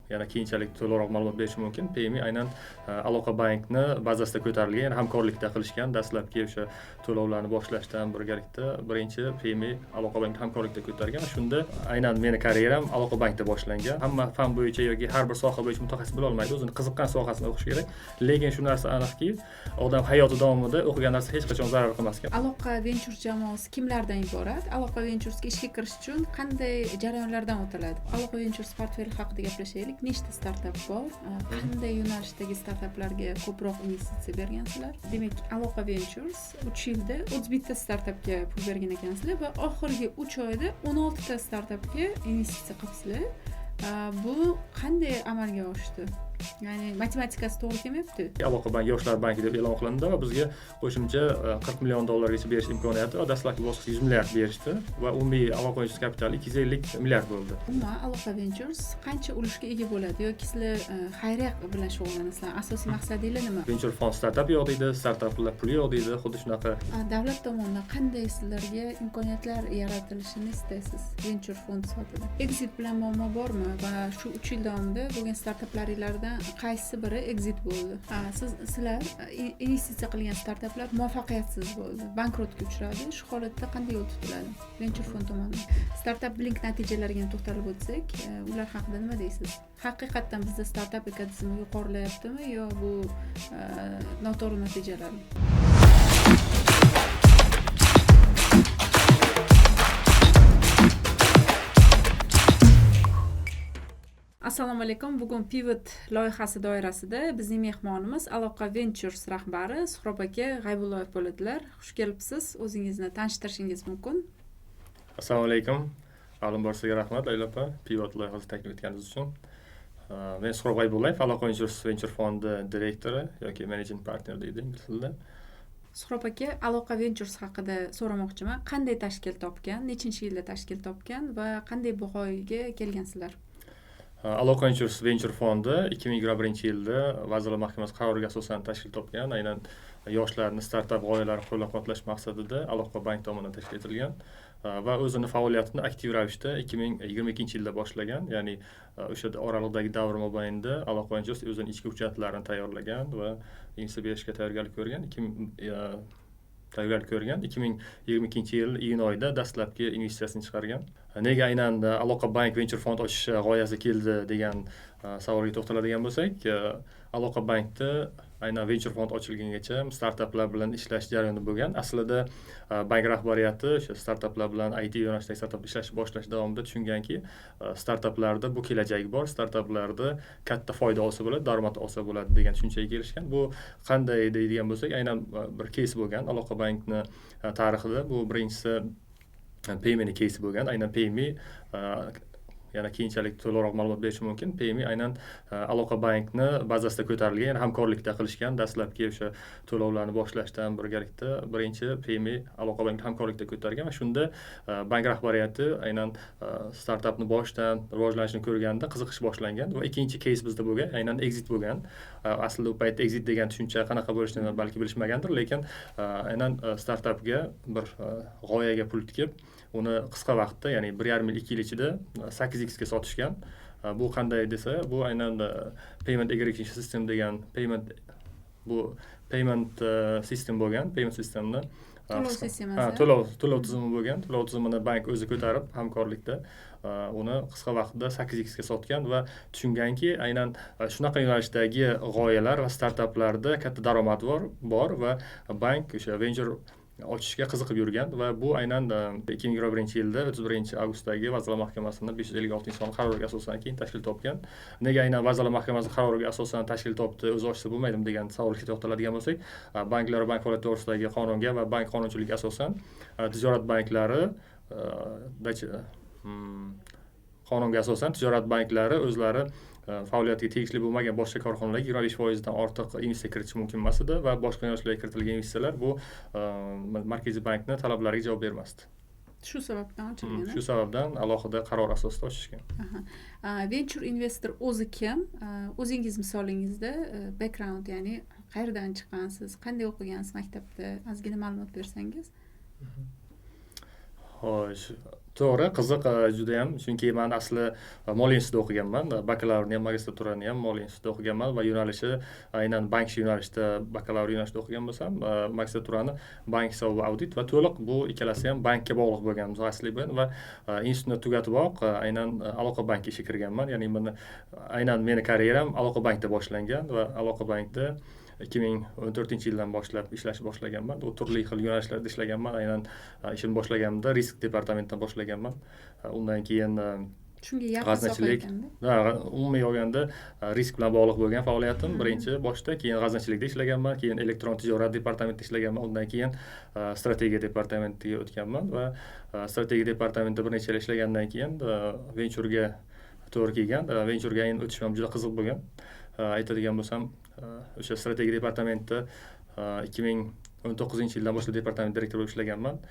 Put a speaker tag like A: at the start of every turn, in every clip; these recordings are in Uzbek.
A: yana keyinchalik to'liqroq ma'lumot berishim mumkin. PMI aynan Aloqa bankni bazasida ko'tarilgan, ya'ni hamkorlikda qilishgan dastlabki o'sha to'lovlarni boshlashdan birgalikda birinchi PMI Aloqa bankni hamkorlikda ko'targan. Shunda aynan meni karyeram Aloqa bankda boshlangan. Hamma fan bo'yicha yoki har bir soha bo'yicha mutaxassis bo'la olmaydi, o'zini qiziqqan sohasini o'qish kerak. Lekin shu narsa aniqki, odam hayoti davomida o'qigan narsa hech qachon zarar qilmas ekan.
B: Aloqa Ventures jamoasi kimlardan iborat? Aloqa Venturesga ishga kirish uchun qanday jarayonlardan o'tiladi? Aloqa Ventures portfeli haqida gaplashaylik. Nechta startap bor? Qanday yo'nalishdagi startaplarga ko'proq investitsiya bergansizlar? Demak, Aloqa Ventures 3 yilda 31 ta startapga pul bergan ekansizlar va oxirgi 3 oyda 16 ta startapga investitsiya qilibsizlar. Bu qanday amalga oshdi? Ya'ni matematikasi to'g'ri kelmayapti.
A: Aloqa banki yoshlar banki deb e'lon qilindi va bizga qo'shimcha $40 million berish imkoniyati va dastlabki bosqichda 100 milliard berishdi va umumiy Aloqa Ventures kapitali 250 milliard bo'ldi.
B: Umuman Aloqa Ventures qancha ulushga ega bo'ladi yoki sizlar xayriya bilan shug'ullanasizlar? Asosiy maqsadingiz nima?
A: Venture fond startap yo'q deydi, startaplar puli yo'q deydi, xuddi shunaqa.
B: Davlat tomonidan qanday sizlarga imkoniyatlar yaratilishini istaysiz Venture fond sifatida? Exit bilan muammo bormi va shu 3 yil davomida bo'lgan startaplaringlardan qaysi biri exit bo'ldi? Sizlar investitsiya qilgan startaplar muvaffaqiyatsiz bo'ldi, bankrotga uchradi. Shu holatda qanday yo'l tutiladi Venture fond tomonidan? Startup Blink natijalariga to'xtalib o'tsak, ular haqida nima deysiz? Haqiqatan bizda startup ekotizimi yuqorilayaptimi yo bu noto'g'ri natijalarmi? Assalomu alaykum. Bugun Pivot loyihasi doirasida bizning mehmonimiz Aloqa Ventures rahbari Suhrob aka G'aybullayev bo'ladilar. Xush kelibsiz. O'zingizni tanishtirishingiz mumkin.
A: Assalomu alaykum. Avvalambor sizga rahmat, Layla opa, Pivot loyihasi taklif etganingiz uchun. Men Suhrob G'aybullayev, Aloqa Ventures Venture fondi direktori yoki managing partner deydi ingliz tilida.
B: Suhrob aka, Aloqa Ventures haqida so'ramoqchiman. Qanday tashkil topgan, nechinchi yilda tashkil topgan va qanday buxoyga kelgansizlar?
A: Aloqa Ventures Venture fondi 2021-yilda Vazirlar Mahkamasi qaroriga asosan tashkil topgan. Aynan yoshlarni startap g'oyalarini qo'llab-quvvatlash maqsadida Aloqa bank tomonidan tashkil etilgan va o'zini faoliyatini aktiv ravishda 2022-yilda boshlagan. Ya'ni o'sha oraliqdagi davr mobaynida Aloqa Ventures o'zining ichki hujjatlarini tayyorlagan va investitsiya berishga tayyorgarlik ko'rgan. 2022-yil iyun oyida dastlabki investitsiyasini chiqargan. Nega aynan Aloqa bank venture fond ochish g'oyasi keldi degan savolga to'xtaladigan bo'lsak, Aloqa bankda aynan venture fond ochilgungacha startaplar bilan ishlash jarayonida bo'lgan. Aslida bank rahbariyati o'sha startaplar bilan IT yo'nalishidagi startap ishlash boshlash davomida tushunganki, startaplarda bu kelajak bor, startaplarda katta foyda olsa bo'ladi, daromad olsa bo'ladi degan tushunchaga kelishgan. Bu qanday deydigan bo'lsak, aynan bir case bo'lgan Aloqa bankni tarixida. Bu birinchisi PMI case bo'lgan. Aynan PMI yana keyinchalik to'liqroq ma'lumot berishim mumkin. PMI aynan Aloqa bankni bazasida ko'tarilgan, ya'ni hamkorlikda qilishgan dastlabki o'sha to'lovlarni boshlashdan birgalikda birinchi PMI Aloqa bankni hamkorlikda ko'targan va shunda bank rahbariyati aynan startapni boshdan rivojlanishini ko'rganda qiziqish boshlangan va ikkinchi case bizda bo'lgan, aynan exit bo'lgan. Aslida u paytda exit degan tushuncha qanaqa bo'lishini balki bilishmagandir, lekin aynan startapga bir g'oyaga pul tikib uni qisqa vaqtda, ya'ni 1,5 yil 2 yil ichida 8x ga sotishgan. Bu qanday desa, bu aynan payment aggregation system degan payment system bo'lgan. Payment sistemni to'lov tizimi bo'lgan. To'lov tizimini bank o'zi ko'tarib hamkorlikda uni qisqa vaqtda 8x ga sotgan va tushunganki, aynan shunaqa yo'nalishdagi g'oyalar va startaplarda katta daromad bor va bank o'sha venture ochishga qiziqib yurgan va bu aynan 2021-yilda 31-avgustdagi Vazirlar Mahkamasining 556-son qaroriga asosan keyin tashkil topgan. Nega aynan Vazirlar Mahkamasi qaroriga asosan tashkil topdi, o'zi ochsa bo'lmaydimi degan savolga to'xtaladigan bo'lsak, banklar va bank faoliyati to'g'risidagi qonunga va bank qonunchiligiga asosan tijorat banklari qonunga asosan tijorat banklari o'zlari faoliyatiga tegishli bo'lmagan boshqa korxonalarga 25% dan ortiq investitsiya kiritish mumkin emas edi va boshqa yo'nalishlarga kiritilgan investitsiyalar bu Markaziy bankning talablariga javob bermasdi.
B: Shu sababdan ochilgan.
A: Shu sababdan alohida qaror asosida ochishgan.
B: Venture investor o'zi kim? O'zingiz misolingizda background, ya'ni qayerdan chiqqansiz, qanday o'qigansiz maktabda, ozgina ma'lumot bersangiz.
A: Xo'sh, To'g'ri, qiziq, judayam, chunki men asli moliya institutida o'qiganman. Bakalavrni ham, magistraturani ham moliya institutida o'qiganman va yo'nalishi aynan bank yo'nalishida, bakalavr yo'nalishida o'qigan bo'lsam, magistraturani bank hisob va audit va to'liq bu ikkalasi ham bankka bog'liq bo'lgan asli bilan va institutni tugatiboq aynan aloqa banki ishga kirganman. Ya'ni aynan meni karyeram aloqa bankda boshlangan va aloqa bankda 2014-yildan boshlab ishlashni boshlaganman. U turli xil yo'nalishlarda ishlaganman. Aynan ishimni boshlaganimda risk departamentidan boshlaganman. Undan keyin
B: shunga yaqin soha
A: g'aznachilik,
B: ekanda.
A: umumiy olganda risk bilan bog'liq bo'lgan faoliyatim birinchi boshda, keyin g'aznachilikda ishlaganman, keyin elektron tijorat departamentida ishlaganman, undan keyin strategiya departamentiga o'tganman va strategiya departamentida bir necha yil ishlagandan keyin venturega to'g'ri kelgan. Venturega o'tishim ham juda qiziq bo'lgan. Aytadigan bo'lsam, o'sha strategiya departamentida 2019-yildan boshlab departament direktori bo'lib ishlaganman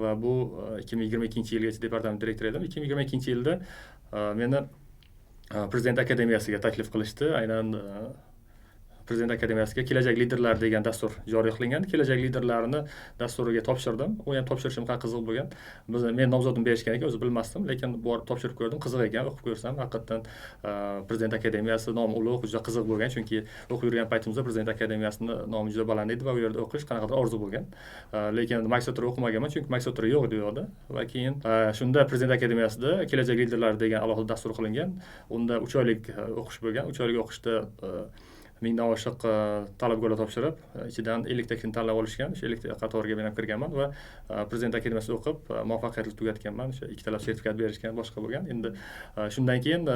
A: va bu 2022-yilgacha departament direktori edim. 2022-yilda meni Prezident akademiyasiga taklif qilishdi. Aynan Prezident akademiyasiga kelajak liderlar degan dastur joriy qilingan. Kelajak liderlarini dasturiga topshirdim. U ham topshirishim ham qiziq bo'lgan. Men nomzodimni berishgan ekan, o'zi bilmasdim, lekin borib topshirib ko'rdim. Qiziq ekan, o'qib ko'rsam, haqiqatan Prezident akademiyasi nomi ulug', juda qiziq bo'lgan, chunki o'qib yurgan paytimizda Prezident akademiyasini nomi juda baland edi va u yerda o'qish qanaqadir orzu bo'lgan. Lekin magistratura o'qimaganman, chunki magistratura yo'q edi u yoqda. Va keyin shunda Prezident akademiyasida kelajak liderlar degan alohida dastur qilingan. Unda 3 oylik o'qish bo'lgan. 3 oylik o'qishda 1000 dan oshiq talabgorlar topshirib, ichidan 50 ta kishini tanlab olishgan. O'sha 50 ta qatoriga men ham kirganman va Prezident akademiyasida o'qib, muvaffaqiyatli tugatganman. O'sha ikkitalab sertifikat berishgan, boshqa bo'lgan. Endi shundan keyin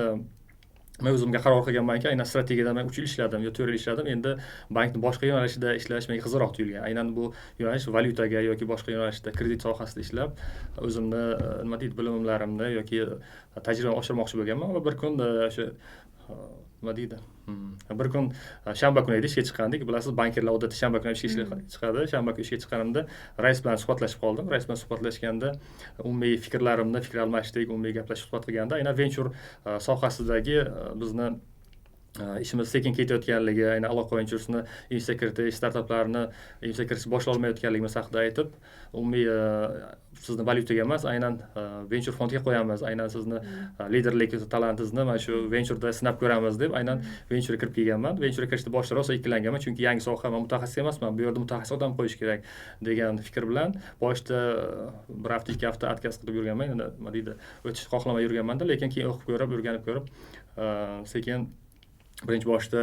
A: men o'zimga qaror qilganmanki, aynan strategiyada men 3 yil ishladim, yo 4 yil ishladim. Endi bankning boshqa yo'nalishida ishlash menga qizig'roq tuyulgan. Aynan bu yo'nalish valyutaga yoki boshqa yo'nalishda kredit sohasida ishlab, o'zimni nima deydi, bilimlarimni yoki tajribamni oshirmoqchi bo'lganman va bir kun o'sha nima deydi, bir kun shanba kuni edi, ishga chiqqandik. Bilasiz, bankirlar odatda shanba kuni ishga chiqadi. Shanba kuni ishga chiqqanimda rais bilan suhbatlashib qoldim. Rais bilan suhbatlashganda umumiy fikrlarimni, fikr almashdik, umumiy gaplashib suhbat qilganda aynan venture sohasidagi bizni ishimiz sekin ketayotganligi, aynan aloqa venturesini investitsiya kiritish, startaplarni investitsiya kiritish boshlolmayotganligimiz haqida aytib, umumiy sizni valyutaga emas, aynan venture fondga qo'yamiz, aynan sizni liderlik talantingizni mana shu ventureda sinab ko'ramiz deb, aynan venturega kirib kelganman. Venturega kirishda boshida rosa ikkilanganman, chunki yangi soha, men mutaxassis emasman, bu yerda mutaxassis odam qo'yish kerak degan fikr bilan boshida bir hafta, 2 hafta отказ qilib yurganman, nima deydi, o'tish xohlamay yurganman-da, lekin keyin o'qib ko'rib, o'rganib ko'rib, sekin birinchi boshda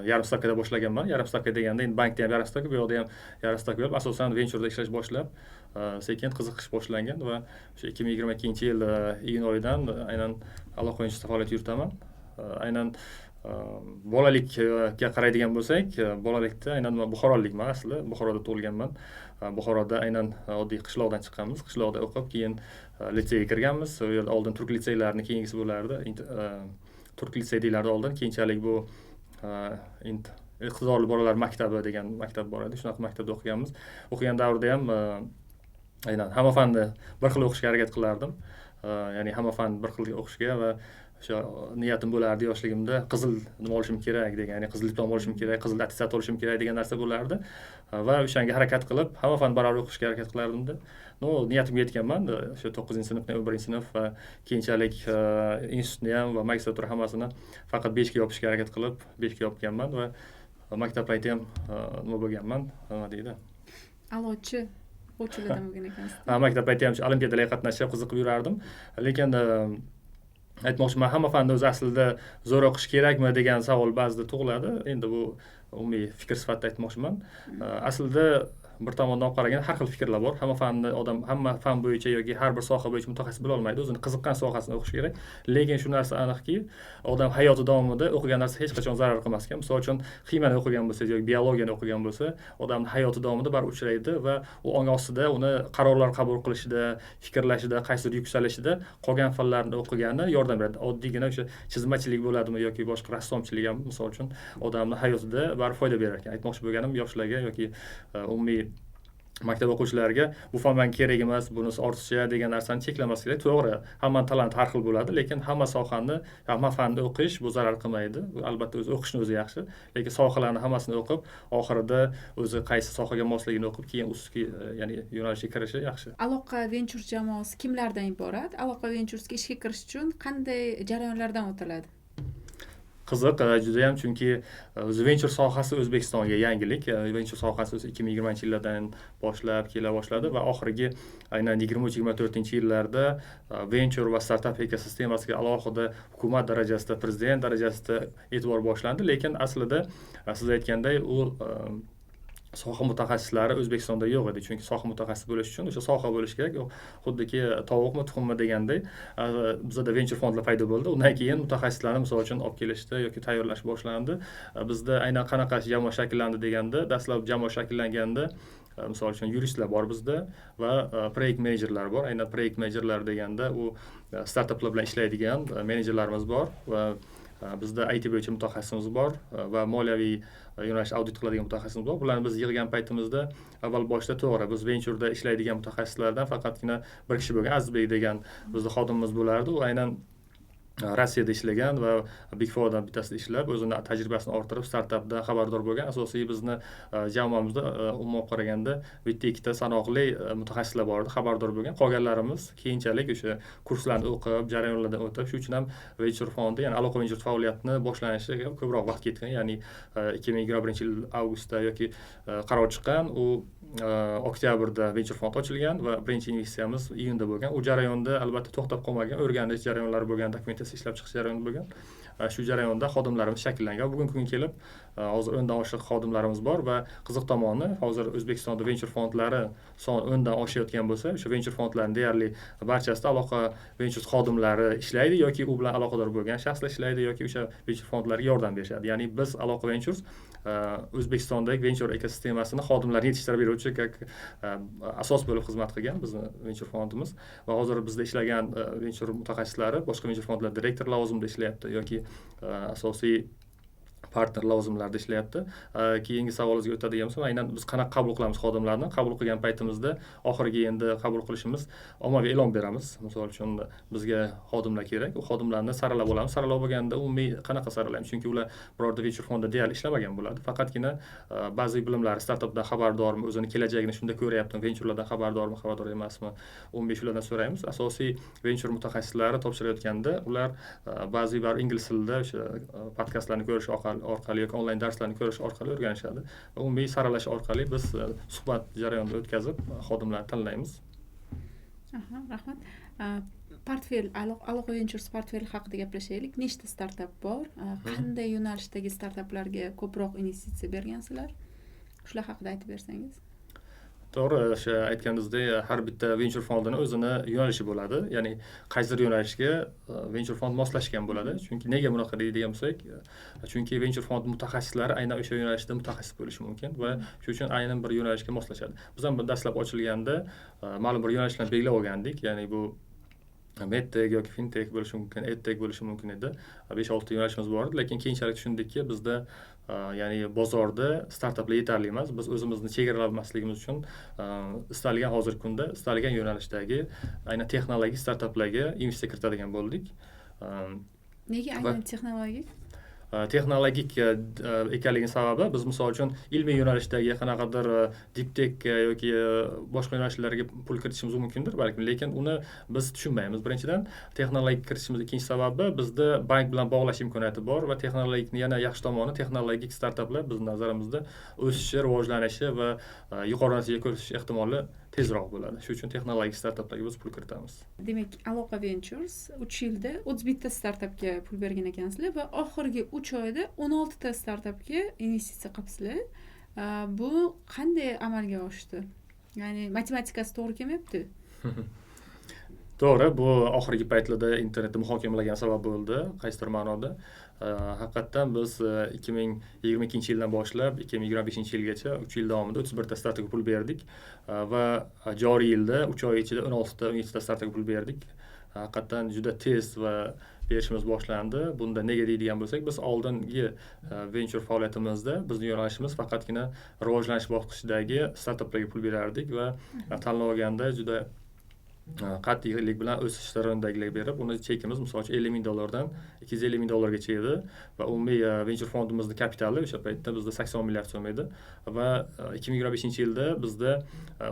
A: yarim stavkada boshlaganman. Yarim stavka deganda endi bankda ham yarim stavka, bu yoqda ham yarim stavka bo'lib, asosan ventureda ishlash boshlab, sekin qiziqish boshlangan va o'sha 2022-yil iyun oyidan aynan aloqa venturesida faoliyat yuritaman. Aynan bolalikka qaraydigan bo'lsak, bolalikda aynan Buxorolikman asli, Buxoroda tug'ilganman. Buxoroda aynan oddiy qishloqdan chiqqanmiz. Qishloqda o'qib, keyin litseyga kirganmiz. U yerda oldin turk litseylarini keyingisi bo'lardi. Turk litsey deyiladi oldin, keyinchalik bu iqtidorli bolalar maktabi degan maktab bor edi. Shunaqa maktabda o'qiganmiz. O'qigan davrda ham aynan hamma fanni bir xil o'qishga harakat qilardim. Ya'ni hamma fanni bir xil o'qishga va o'sha niyatim bo'lardi yoshligimda, qizil nima olishim kerak degan, ya'ni qizil diplom olishim kerak, qizil attestat olishim kerak degan narsa bo'lardi va o'shanga harakat qilib, hamma fan barobar o'qishga harakat qilardimda. Niyatimga yetganman. O'sha 9-sinfni, 11-sinf va keyinchalik institutni ham va magistratura hammasini faqat 5 ga yopishga harakat qilib, 5 ga yopganman va maktab payti ham nima bo'lganman, nima deydi?
B: A'lochi o'quvchilardan bo'lgan ekansiz.
A: Maktab payti ham olimpiadalarga qatnashib qiziqib yurardim. Lekin aytmoqchiman, hamma fanni o'zi aslida zo'r o'qish kerakmi degan savol ba'zida tug'iladi. Endi bu umumiy fikr sifatida aytmoqchiman. Aslida bir tomondan qaraganda har xil fikrlar bor. Hamma fanni odam hamma fan bo'yicha yoki har bir soha bo'yicha mutaxassis bo'la olmaydi. O'zini qiziqqan sohasini o'qish kerak. Lekin shu narsa aniqki, odam hayoti davomida o'qigan narsa hech qachon zarar qilmas ekan. Misol uchun, ximiyani o'qigan bo'lsangiz yoki biologiyani o'qigan bo'lsa, odamning hayoti davomida baribir uchraydi va u ong ostida uni qarorlar qabul qilishida, fikrlashida, qaysidir yuksalishida qolgan fanlarni o'qigani yordam beradi. Oddiygina o'sha chizmachilik bo'ladimi yoki boshqa rassomchilik ham misol uchun odamning hayotida baribir foyda berar ekan. Aytmoqchi bo'lganim yoshlarga yoki umumiy maktab o'quvchilariga bu fan menga kerak emas, bunisi ortiqcha degan narsani cheklamas kerak. To'g'ri, hammaning talanti har xil bo'ladi, lekin hamma sohani, hamma fanni o'qish bu zarar qilmaydi. Albatta o'qishni o'zi yaxshi, lekin sohalarni hammasini o'qib, oxirida o'zi qaysi sohaga mosligini o'qib, keyin ustki, ya'ni yo'nalishga kirishi yaxshi.
B: Aloqa Ventures jamoasi kimlardan iborat? Aloqa Venturesga ishga kirish uchun qanday jarayonlardan o'tiladi?
A: Qiziq, juda ham, chunki o'zi venture sohasi O'zbekistonga yangilik. Venture sohasi 2020-yillardan boshlab kela boshladi va oxirgi aynan 23-24-yillarda venture va startup ekosistemasiga alohida hukumat darajasida, prezident darajasida e'tibor boshlandi, lekin aslida siz aytganday u soha mutaxassislari O'zbekistonda yo'q edi, chunki soha mutaxassisi bo'lish uchun o'sha soha bo'lish kerak. Xuddiki tovuqmi, tuxummi deganday bizda venture fondlar paydo bo'ldi. Undan keyin mutaxassislarni misol uchun olib kelishdi yoki tayyorlash boshlandi. Bizda aynan qanaqa jamoa shakllandi deganda, dastlab jamoa shakllanganda misol uchun yuristlar bor bizda va project managerlar bor. Aynan project managerlar deganda u startaplar bilan ishlaydigan menejerlarimiz bor va bizda IT bo'yicha mutaxassisimiz bor va moliyaviy yo'nalish audit qiladigan mutaxassisimiz bor. Bularni biz yig'gan paytimizda avval boshda to'g'ri biz ventureda ishlaydigan mutaxassislardan faqatgina bir kishi bo'lgan, Azizbek degan bizning xodimimiz bo'lardi. U aynan Rossiyada ishlagan va Big Fourdan bittasida ishlab, o'zini tajribasini orttirib, startapdan xabardor bo'lgan. Asosiy bizni jamoamizda umuman qaraganda bitta ikkita sanoqli mutaxassislar bor edi, xabardor bo'lgan. Qolganlarimiz keyinchalik o'sha kurslarni o'qib, jarayonlardan o'tib, shu uchun ham venture fondi, ya'ni aloqa venture faoliyatini boshlanishiga ko'proq vaqt ketgan. Ya'ni 2021-yil avgustda yoki qaror chiqqan, u oktyabrda venture fond ochilgan va birinchi investitsiyamiz iyunda bo'lgan. U jarayonda albatta to'xtab qolmagan, o'rganish jarayonlari bo'lgan, dokumentatsiya ishlab chiqish jarayoni bo'lgan. Shu jarayonda xodimlarimiz shakllangan. Bugungi kunga kelib hozir 10 dan oshiq xodimlarimiz bor va qiziq tomoni, hozir O'zbekistonda venture fondlari soni 10 dan oshayotgan bo'lsa, o'sha venture fondlarning deyarli barchasida aloqa ventures xodimlari ishlaydi yoki u bilan aloqador bo'lgan shaxslar ishlaydi yoki o'sha venture fondlarga yordam berishadi. Ya'ni biz Aloqa Ventures O'zbekistondagi venture ekosistemasini xodimlarga yetishtirib beruvchi asos bo'lib xizmat qilgan bizning venture fondimiz va hozir bizda ishlagan venture mutaxassislari boshqa venture fondlar direktor lavozimida ishlayapti yoki asosiy partner lavozimlarida ishlayapti. Keyingi savolingizga o'tadigan bo'lsam, aynan biz qanaqa qabul qilamiz xodimlarni? Qabul qilgan paytimizda oxirgi endi qabul qilishimiz ommaviy e'lon beramiz. Misol uchun bizga xodimlar kerak. U xodimlarni saralab olamiz. Saralab bo'lganda umumiy qanaqa saralaymiz? Chunki ular birorta venture fondda deyarli ishlamagan bo'ladi. Faqatgina ba'zi bilimlari, startapdan xabardormi, o'zini kelajagini shunda ko'ryaptimi, venturelardan xabardormi, xabardor emasmi? Umumiy shulardan so'raymiz. Asosiy venture mutaxassislari topshirayotganda ular ba'zi bir ingliz tilida o'sha podkastlarni ko'rish orqali yoki onlayn darslarni ko'rish orqali o'rganishadi. Va umumiy saralash orqali biz suhbat jarayonida o'tkazib xodimlarni tanlaymiz.
B: Rahmat. Portfel, Aloqa Ventures portfeli haqida gaplashaylik. Nechta startap bor? Qanday yo'nalishdagi startaplarga ko'proq investitsiya bergansizlar? Shular haqida aytib bersangiz.
A: To'g'ri, o'sha aytganingizdek, har bitta venture fondini o'zini yo'nalishi bo'ladi. Ya'ni qaysidir yo'nalishga venture fond moslashgan bo'ladi. Chunki nega bunaqa deydigan bo'lsak, chunki venture fond mutaxassislari aynan o'sha yo'nalishda mutaxassis bo'lishi mumkin va shu uchun aynan bir yo'nalishga moslashadi. Biz ham dastlab ochilganda ma'lum bir yo'nalishlarni belgilab olgandik. Ya'ni bu medtech yoki fintech bo'lishi mumkin, edtech bo'lishi mumkin edi. 5-6 yo'nalishimiz bor edi, lekin keyinchalik tushundikki, bizda ya'ni bozorda startaplar yetarli emas. Biz o'zimizni chegaralamasligimiz uchun istalgan hozirgi kunda istalgan yo'nalishdagi aynan texnologik startaplarga investitsiya kiritadigan bo'ldik.
B: Nega aynan texnologik?
A: Texnologik ekanligini sababi biz misol uchun ilmiy yo'nalishdagi qanaqadir deep tech yoki boshqa yo'nalishlarga pul kiritishimiz mumkindir balkim, lekin uni biz tushunmaymiz. Birinchidan texnologik kiritishimiz, ikkinchi sababi bizda bank bilan bog'lash imkoniyati bor va texnologikni yana yaxshi tomoni texnologik startaplar bizning nazarimizda o'sishi, rivojlanishi va yuqori natija ko'rsatish ehtimoli tezroq bo'ladi. Shu uchun texnologik startaplarga biz pul kiritamiz.
B: Demak, Aloqa Ventures 3 yilda 31 ta startapga pul bergan ekansizlar va oxirgi 3 oyda 16 ta startapga investitsiya qilibsizlar. Bu qanday amalga oshdi? Ya'ni matematikasi to'g'ri kelmayapti.
A: To'g'ri, bu oxirgi paytlarda internetda muhokamalarga sabab bo'ldi, qaysidir ma'noda. Haqiqatan biz 2022-yildan boshlab 2025-yilgacha 3 yil davomida 31 ta startapga pul berdik va joriy yilda 3 oy ichida 16 ta startapga pul berdik. Haqiqatan juda tez va berishimiz boshlandi. Bunda nega deydigan bo'lsak, biz oldingi venture faoliyatimizda bizning yo'nalishimiz faqatgina rivojlanish bosqichidagi startaplarga pul berardik va tanlaganda juda qat'iylik bilan o'sish jarayonidagilarga berib, uni chekimiz misol uchun $50,000 dan $250,000gacha edi va umumiy venture fondimizni kapitali o'sha paytda bizda 80 milliard so'm edi va 2025-yilda bizda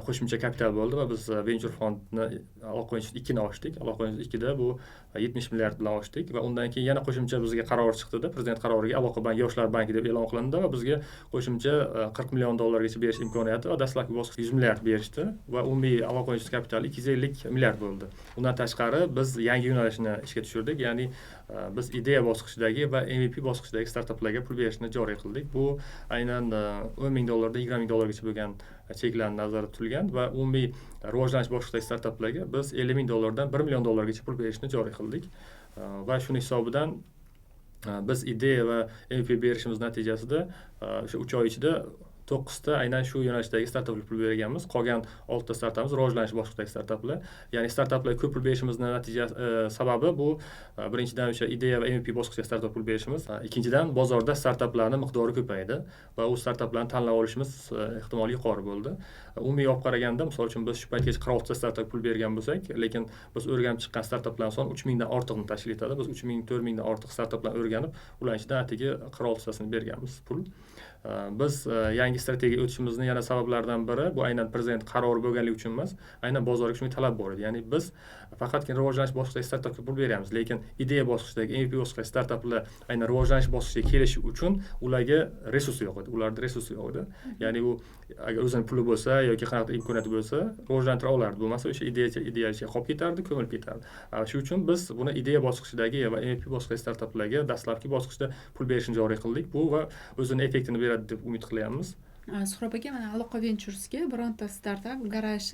A: qo'shimcha kapital bo'ldi va biz venture fondni Aloqa Ventures 2 ni ochdik. Aloqa Ventures 2 da bu 70 milliard bilan ochdik va undan keyin yana qo'shimcha bizga qaror chiqdi-da, prezident qaroriga Aloqa bank yoshlar banki deb e'lon qilindi va bizga qo'shimcha $40 million gacha berish imkoniyati va dastlabki bosqichda 100 milliard berishdi va umumiy Aloqa Ventures kapitali 250 milliard bo'ldi. Undan tashqari biz yangi yo'nalishni ishga tushirdik, ya'ni biz ideya bosqichidagi va MVP bosqichidagi startaplarga pul berishni joriy qildik. Bu aynan $10,000 dan $20,000gacha bo'lgan cheklarni nazarda tutilgan va umumiy rivojlanish bosqichidagi startaplarga biz $50,000 dan $1 million pul berishni joriy qildik. Va shuning hisobidan biz ideya va MVP berishimiz natijasida o'sha 3 oy ichida 9 ta aynan shu yo'nalishdagi startaplarga pul berganmiz. Qolgan 6 ta startapimiz rivojlanish bosqichidagi startaplar. Ya'ni startaplarga ko'p pul berishimizning natijasi sababi bu birinchidan o'sha ideya va MVP bosqichida startap pul berishimiz, ikkinchidan bozorda startaplarning miqdori ko'paydi va u startaplarni tanlab olishimiz ehtimoli yuqori bo'ldi. Umumiy olib qaraganda, misol uchun biz shu paytgacha 46 ta startapga pul bergan bo'lsak, lekin biz o'rganib chiqqan startaplarning soni 3000 dan ortiqni tashkil etadi. Biz 3000, 4000 dan ortiq startaplarni o'rganib, ularning ichidan atigi 46 tasini berganmiz pul. Biz yangi strategiyaga o'tishimizning yana sabablaridan biri bu aynan prezident qarori bo'lganligi uchun emas, aynan bozorga shunday talab bor edi. Ya'ni biz faqatgina rivojlanish bosqichidagi startapga pul beryapmiz, lekin ideya bosqichidagi, MVP bosqichidagi startaplar aynan rivojlanish bosqichiga kelishi uchun ularga resurs yo'q edi. Ularda resurs yo'q edi. Ya'ni u agar o'zining puli bo'lsa yoki qanaqa imkoniyati bo'lsa, rivojlantira olardi. Bo'lmasa o'sha ideyaga qolib ketardi, ko'milib ketardi. Shu uchun biz buni ideya bosqichidagi va MVP bosqichidagi startaplarga dastlabki bosqichda pul berishni joriy qildik. Bu va o'zini effektini beradi deb umid qilyapmiz.
B: Suhrob aka, mana Aloqa Venturesga bironta startap garaj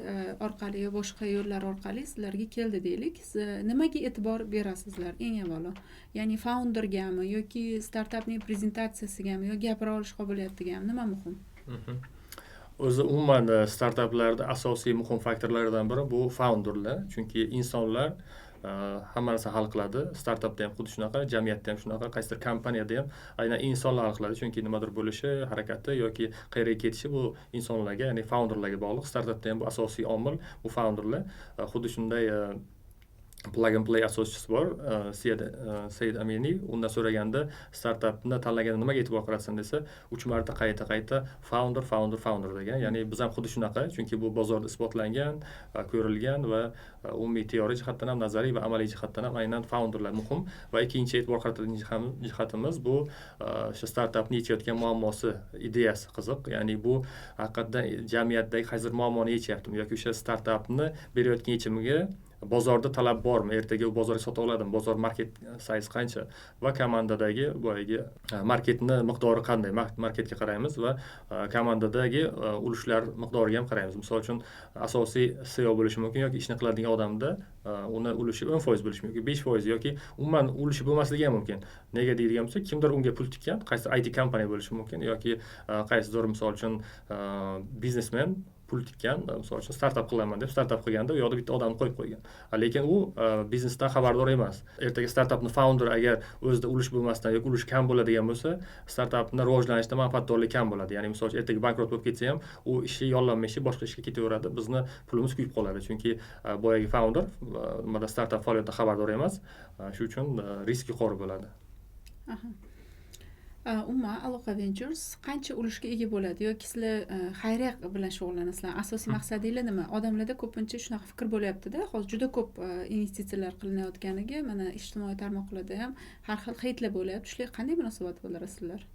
B: orqali va boshqa yo'llar orqali sizlarga keldi deylik. Siz nimaga e'tibor berasizlar eng avvalo? Ya'ni foundergami yoki startapning prezentatsiyasigami yoki gapira olish qobiliyatigami nima muhim?
A: O'zi umuman startaplarda asosiy muhim faktorlardan biri bu founderlar, chunki insonlar hamma narsa hal qiladi. Startapda ham xuddi shunaqa, jamiyatda ham shunaqa, qaysidir kompaniyada ham aynan insonlar hal qiladi, chunki nimadir bo'lishi, harakati yoki qayerga ketishi bu insonlarga, ya'ni founderlarga bog'liq. Startapda ham bu asosiy omil bu founderlar. Xuddi shunday plug and play asoschisi bor, Said Amini. Undan so'raganda startapni tanlaganda nimaga e'tibor qarasan desa, 3 marta qayta founder degan. Ya'ni biz ham xuddi shunaqa, chunki bu bozorda isbotlangan, ko'rilgan va umumiy teoriy jihatdan ham, nazariy va amaliy jihatdan ham aynan founderlar muhim. Va ikkinchi e'tibor qaratadigan jihatimiz bu o'sha startapni yechayotgan muammosi, ideyasi qiziq. Ya'ni bu haqiqatdan jamiyatdagi qaysidir muammoni yechyaptimi yoki o'sha startapni berayotgan yechimiga bozorda talab bormi, ertaga u bozorga sota oladimi, bozor market size qancha va komandadagi boyagi marketni miqdori qanday, marketga qaraymiz va komandadagi ulushlar miqdoriga ham qaraymiz. Misol uchun asosiy CEO bo'lishi mumkin yoki ishni qiladigan odamda uni ulushi 10% bo'lishi mumkin, 5% yoki umuman ulushi bo'lmasligi ham mumkin. Nega deydigan bo'lsak, kimdir unga pul tikkan, qaysi IT kompaniya bo'lishi mumkin yoki qaysidir misol uchun biznesmen pul tikkan, misol uchun startap qilaman deb startap qilganda u yoqda bitta odamni qo'yib qo'ygan. Lekin u biznesdan xabardor emas. Ertaga startapni founder agar o'zida ulush bo'lmasdan yoki ulush kam bo'ladigan bo'lsa, startapni rivojlanishida manfaatdorlik kam bo'ladi. Ya'ni misol uchun ertaga bankrot bo'lib ketsa ham, u ishi yollanma ishi boshqa ishga ketaveradi. Bizni pulimiz kuyib qoladi, chunki boyagi founder nimada startap faoliyatidan xabardor emas. Shu uchun risk yuqori bo'ladi.
B: Umuman Aloqa Ventures qancha ulushga ega bo'ladi yoki sizlar xayriya bilan shug'ullanasizlar? Asosiy maqsadinglar nima? Odamlarda ko'pincha shunaqa fikr bo'lyapti-da, hozir juda ko'p investitsiyalar qilinayotganiga, mana ijtimoiy tarmoqlarda ham har xil heytlar bo'lyapti. Shularga qanday munosabat bildirasizlar?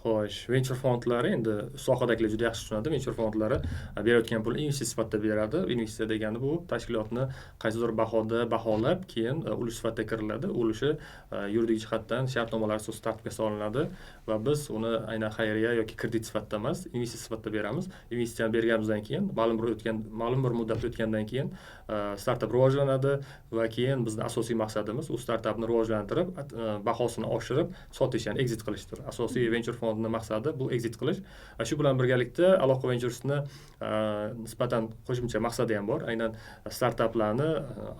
A: Xo'sh, venture fondlari endi sohadagilar juda yaxshi tushunadi. Venture fondlari berayotgan pulni investitsiya sifatida beradi. Investitsiya degani bu tashkilotni qaysidir bahoda baholab, keyin ulush sifatida kiriladi. Ulushi yuridik jihatdan shartnomalar asosida tartibga solinadi va biz uni aynan xayriya yoki kredit sifatida emas, investitsiya sifatida beramiz. Investitsiyani berganimizdan keyin ma'lum bir muddat o'tgandan keyin startap rivojlanadi va keyin bizning asosiy maqsadimiz u startapni rivojlantirib, bahosini oshirib, sotish, ya'ni exit qilishdir. Asosiy venture fond fondni maqsadi bu exit qilish. Shu bilan birgalikda Aloqa Ventures'ni nisbatan qo'shimcha maqsadi ham bor. Aynan startaplarni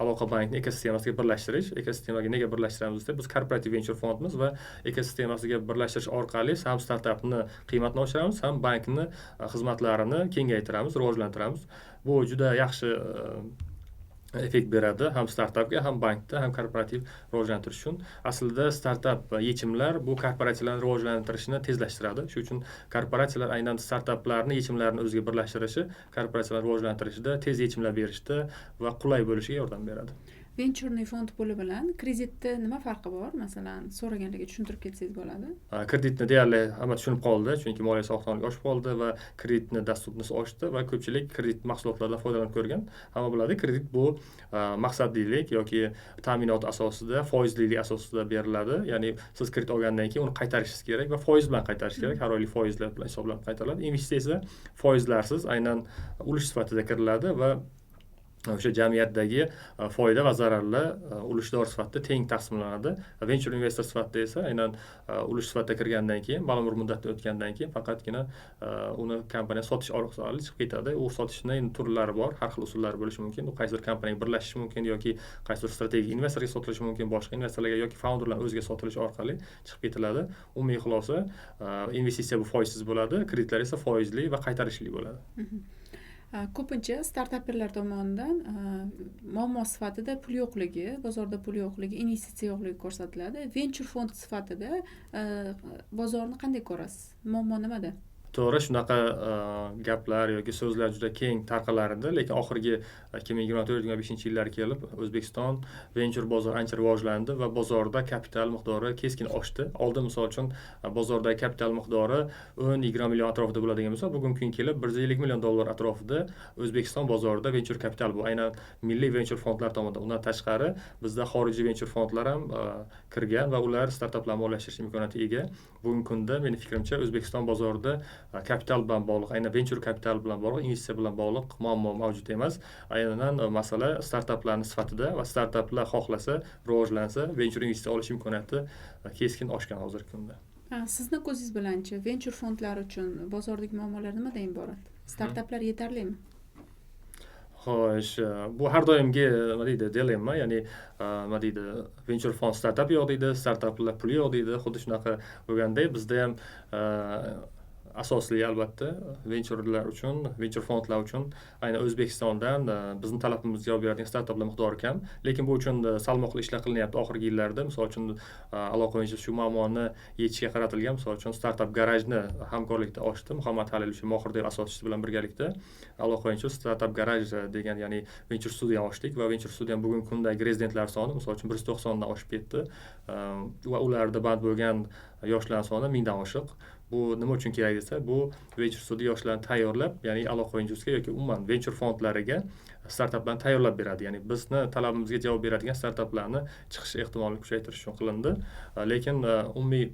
A: Aloqa bankni ekosistemasiga birlashtirish. Ekosistemaga nega birlashtiramiz desa, biz korporativ venture fondmiz va ekosistemasiga birlashtirish orqali ham startapni qiymatini oshiramiz, ham bankni xizmatlarini kengaytiramiz, rivojlantiramiz. Bu juda yaxshi effekt beradi ham startapga, ham bankda, ham korporativ rivojlantirish uchun. Aslida startap yechimlar bu korporatsiyalarni rivojlantirishni tezlashtiradi. Shuning uchun korporatsiyalar aynan startaplarni yechimlarini o'ziga birlashtirishi korporatsiyalarni rivojlantirishda, tez yechimlar berishda va qulay bo'lishiga yordam beradi.
B: Venture fond puli bilan kreditni nima farqi bor? Masalan, so'raganlarga tushuntirib ketsangiz bo'ladi.
A: Kreditni deyarli hamma tushunib qoldi, chunki moliya sovuqxonligi oshib qoldi va kreditni dostupnisi oshdi va ko'pchilik kredit mahsulotlaridan foydalanib ko'rgan. Hamma biladi, kredit bu maqsadlilik yoki ta'minot asosida, foizlilik asosida beriladi. Ya'ni siz kredit olgandan keyin uni qaytarishingiz kerak va foiz bilan qaytarish kerak. Har oylik foizlar bilan hisoblanib qaytariladi. Investitsiya foizlarsiz aynan ulush sifatida kiriladi va o'sha jamiyatdagi foyda va zararlar ulushdor sifatida teng taqsimlanadi. Venture investor sifatida esa aynan ulush sifatida kirgandan keyin, ma'lum bir muddatdan o'tgandan keyin faqatgina uni kompaniya sotish orqali chiqib ketadi. U sotishning turlari bor, har xil usullari bo'lishi mumkin. U qaysidir kompaniyaga birlashishi mumkin yoki qaysidir strategik investorga sotilishi mumkin, boshqa investorlarga yoki founderlar o'ziga sotilishi orqali chiqib ketiladi. Umumiy xulosa, investitsiya bu foizsiz bo'ladi, kreditlar esa foizli va qaytarishli bo'ladi.
B: Ko'pincha startapperlar tomonidan muammo sifatida pul yo'qligi, bozorda pul yo'qligi, investitsiya yo'qligi ko'rsatiladi. Venture fond sifatida bozorni qanday ko'rasiz? Muammo nimada?
A: To'g'ri, shunaqa gaplar yoki so'zlar juda keng tarqalar edi, lekin oxirgi 2024-2025-yillar kelib O'zbekiston venture bozori ancha rivojlandi va bozorda kapital miqdori keskin oshdi. Oldin misol uchun bozordagi kapital miqdori 10-20 million atrofida bo'ladigan bo'lsa, bugungi kun kelib 150 million dollar atrofida O'zbekiston bozorida venture kapital bu. Aynan milliy venture fondlar tomonidan. Undan tashqari bizda xorijiy venture fondlar ham kirgan va ular startaplarni moliyalashtirish imkoniyatiga ega. Bugungi kunda meni fikrimcha O'zbekiston bozorida kapital bilan bog'liq, aynan venture kapital bilan bog'liq, investitsiya bilan bog'liq muammo mavjud emas. Aynan masala startaplarning sifatida va startaplar xohlasa, rivojlansa, venture investitsiya olish imkoniyati keskin oshgan hozirgi kunda.
B: Sizni ko'zingiz bilanchi venture fondlar uchun bozordagi muammolar nimadan iborat? Startaplar yetarlimi?
A: Xo'sh, bu har doimgi nima deydi, dilemma, ya'ni nima deydi, venture fond startup yo'q deydi, startaplar puli yo'q deydi. Xuddi shunaqa bo'lganda bizda ham asosli albatta venturelar uchun, venture fondlar uchun aynan O'zbekistondan bizning talabimizga javob beradigan startaplar miqdori kam, lekin bu uchun salmoqli ishlar qilinyapti oxirgi yillarda. Misol uchun Aloqa Ventures shu muammoni yechishga qaratilgan, misol uchun startup garajni hamkorlikda ochdi. Muhammad Halil o'sha Mohirdev asoschisi bilan birgalikda Aloqa Ventures startup garaj degan, ya'ni venture studiya ochdik va venture studiya bugungi kundagi rezidentlar soni misol uchun 190 dan oshib ketdi va ularda band bo'lgan yoshlar soni 1000 dan oshiq. Bu nima uchun kerak desa, bu venture studiya yoshlarni tayyorlab, ya'ni Aloqa Venturesga yoki umuman venture fondlariga startaplarni tayyorlab beradi. Ya'ni bizni talabimizga javob beradigan startaplarni chiqish ehtimolini kuchaytirish uchun qilindi. Lekin umumiy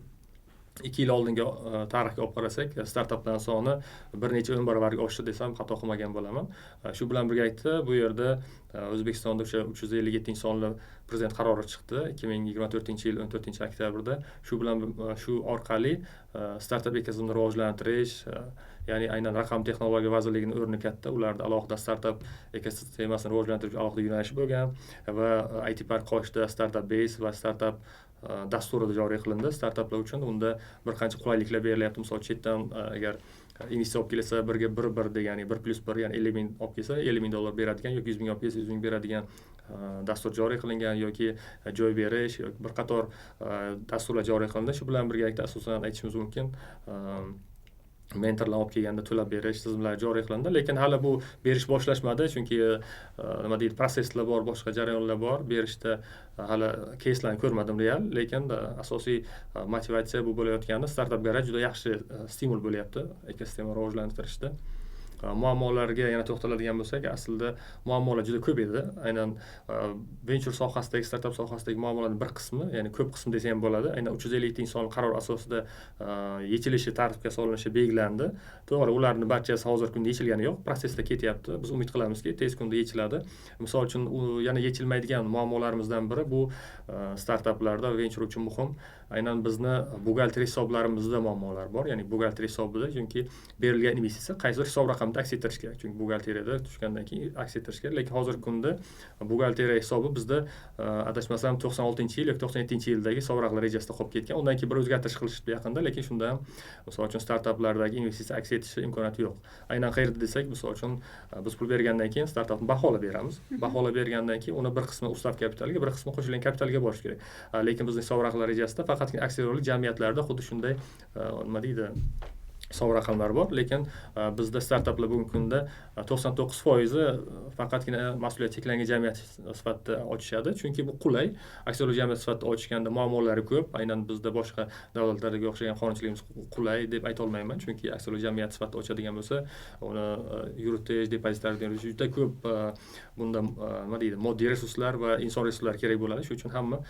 A: 2 yil oldingi tarixga olib qarasak, startaplar soni bir necha 10 barobarga oshdi desam xato qilmagan bo'laman. Shu bilan birgalikda bu yerda O'zbekistonda o'sha 357-sonli prezident qarori chiqdi 2024-yil 14-oktyabrda. Shu orqali startap ekosistemini rivojlantirish, ya'ni aynan raqam texnologiya vazirligining o'rni katta. Ularda alohida startap ekosistemasini rivojlantirish alohida yo'nalish bo'lgan va IT Park qoshida startup base va startup dasturida joriy qilindi startaplar uchun. Unda bir qancha qulayliklar berilyapti. Misol chetdan agar investitsiya olib kelsa 1/1 degan, ya'ni 1+1, ya'ni 50 ming olib kelsa 50 ming dollar beradigan yoki 100 ming olib kelsa 100 ming beradigan dastur joriy qilingan yoki joy berish yoki bir qator dasturlar joriy qilindi. Shu bilan birgalikda asosan aytishimiz mumkin mentorlar olib kelganda to'lab berish tizimlari joriy qilindi, lekin hali bu berish boshlashmadi, chunki nima deydi, proseslar bor, boshqa jarayonlar bor. Berishda hali keyslarni ko'rmadim real, lekin asosiy motivatsiya bu bo'layotganda startup garaj juda yaxshi stimul bo'lyapti ekosistemani rivojlantirishda. muammolarga yana to'xtaladigan bo'lsak, aslida muammolar juda ko'p edi. Aynan venture sohasidagi, startup sohasidagi muammolarning bir qismi, ya'ni ko'p qism desa ham bo'ladi, aynan 350 inson qaror asosida yechilishi, tartibga solinishi belgilandi. To'g'ri, ularning barchasi hozirgi kunda yechilgani yo'q, prosesda ketyapti. Biz umid qilamizki, tez kunda yechiladi. Misol uchun, yana yechilmaydigan muammolarimizdan biri bu startaplarda venture uchun muhim. Aynan bizni buxgalteriya hisoblarimizda muammolar bor. Ya'ni buxgalteriya hisobida, chunki berilgan investitsiya qaysidir hisob raqamida aks ettirish kerak. Chunki buxgalteriyada tushgandan keyin aks ettirish kerak. Lekin hozirgi kunda buxgalteriya hisobi bizda adashmasam 96-yil yoki 97-yildagi hisob raqamlar rejasida qolib ketgan. Undan keyin bir o'zgartirish qilishdi yaqinda, lekin shunda ham misol uchun startaplardagi investitsiya aks etishi imkoniyati yo'q. Aynan qayerda desak, misol uchun biz pul bergandan keyin startapni baholab beramiz. Baholab bergandan keyin uni bir qismi ustav kapitaliga, bir qismi qo'shilgan kapitalga borish kerak. Lekin bizning hisob raqamlar rejasida faqatgina aksiyadorlik jamiyatlarda xuddi shunday nima deydi, hisob raqamlar bor, lekin bizda startaplar bugungi kunda 99% faqatgina mas'uliyati cheklangan jamiyat sifatida ochishadi, chunki bu qulay. Aksiyadorlik jamiyat sifatida ochishganda muammolari ko'p. Aynan bizda boshqa davlatlarga o'xshagan qonunchiligimiz qulay deb ayta olmayman, chunki aksiyadorlik jamiyat sifatida ochadigan bo'lsa, uni yuritish, depozitlarga juda ko'p bunda nima deydi, moddiy resurslar va inson resurslari kerak bo'ladi. Shuning uchun hamma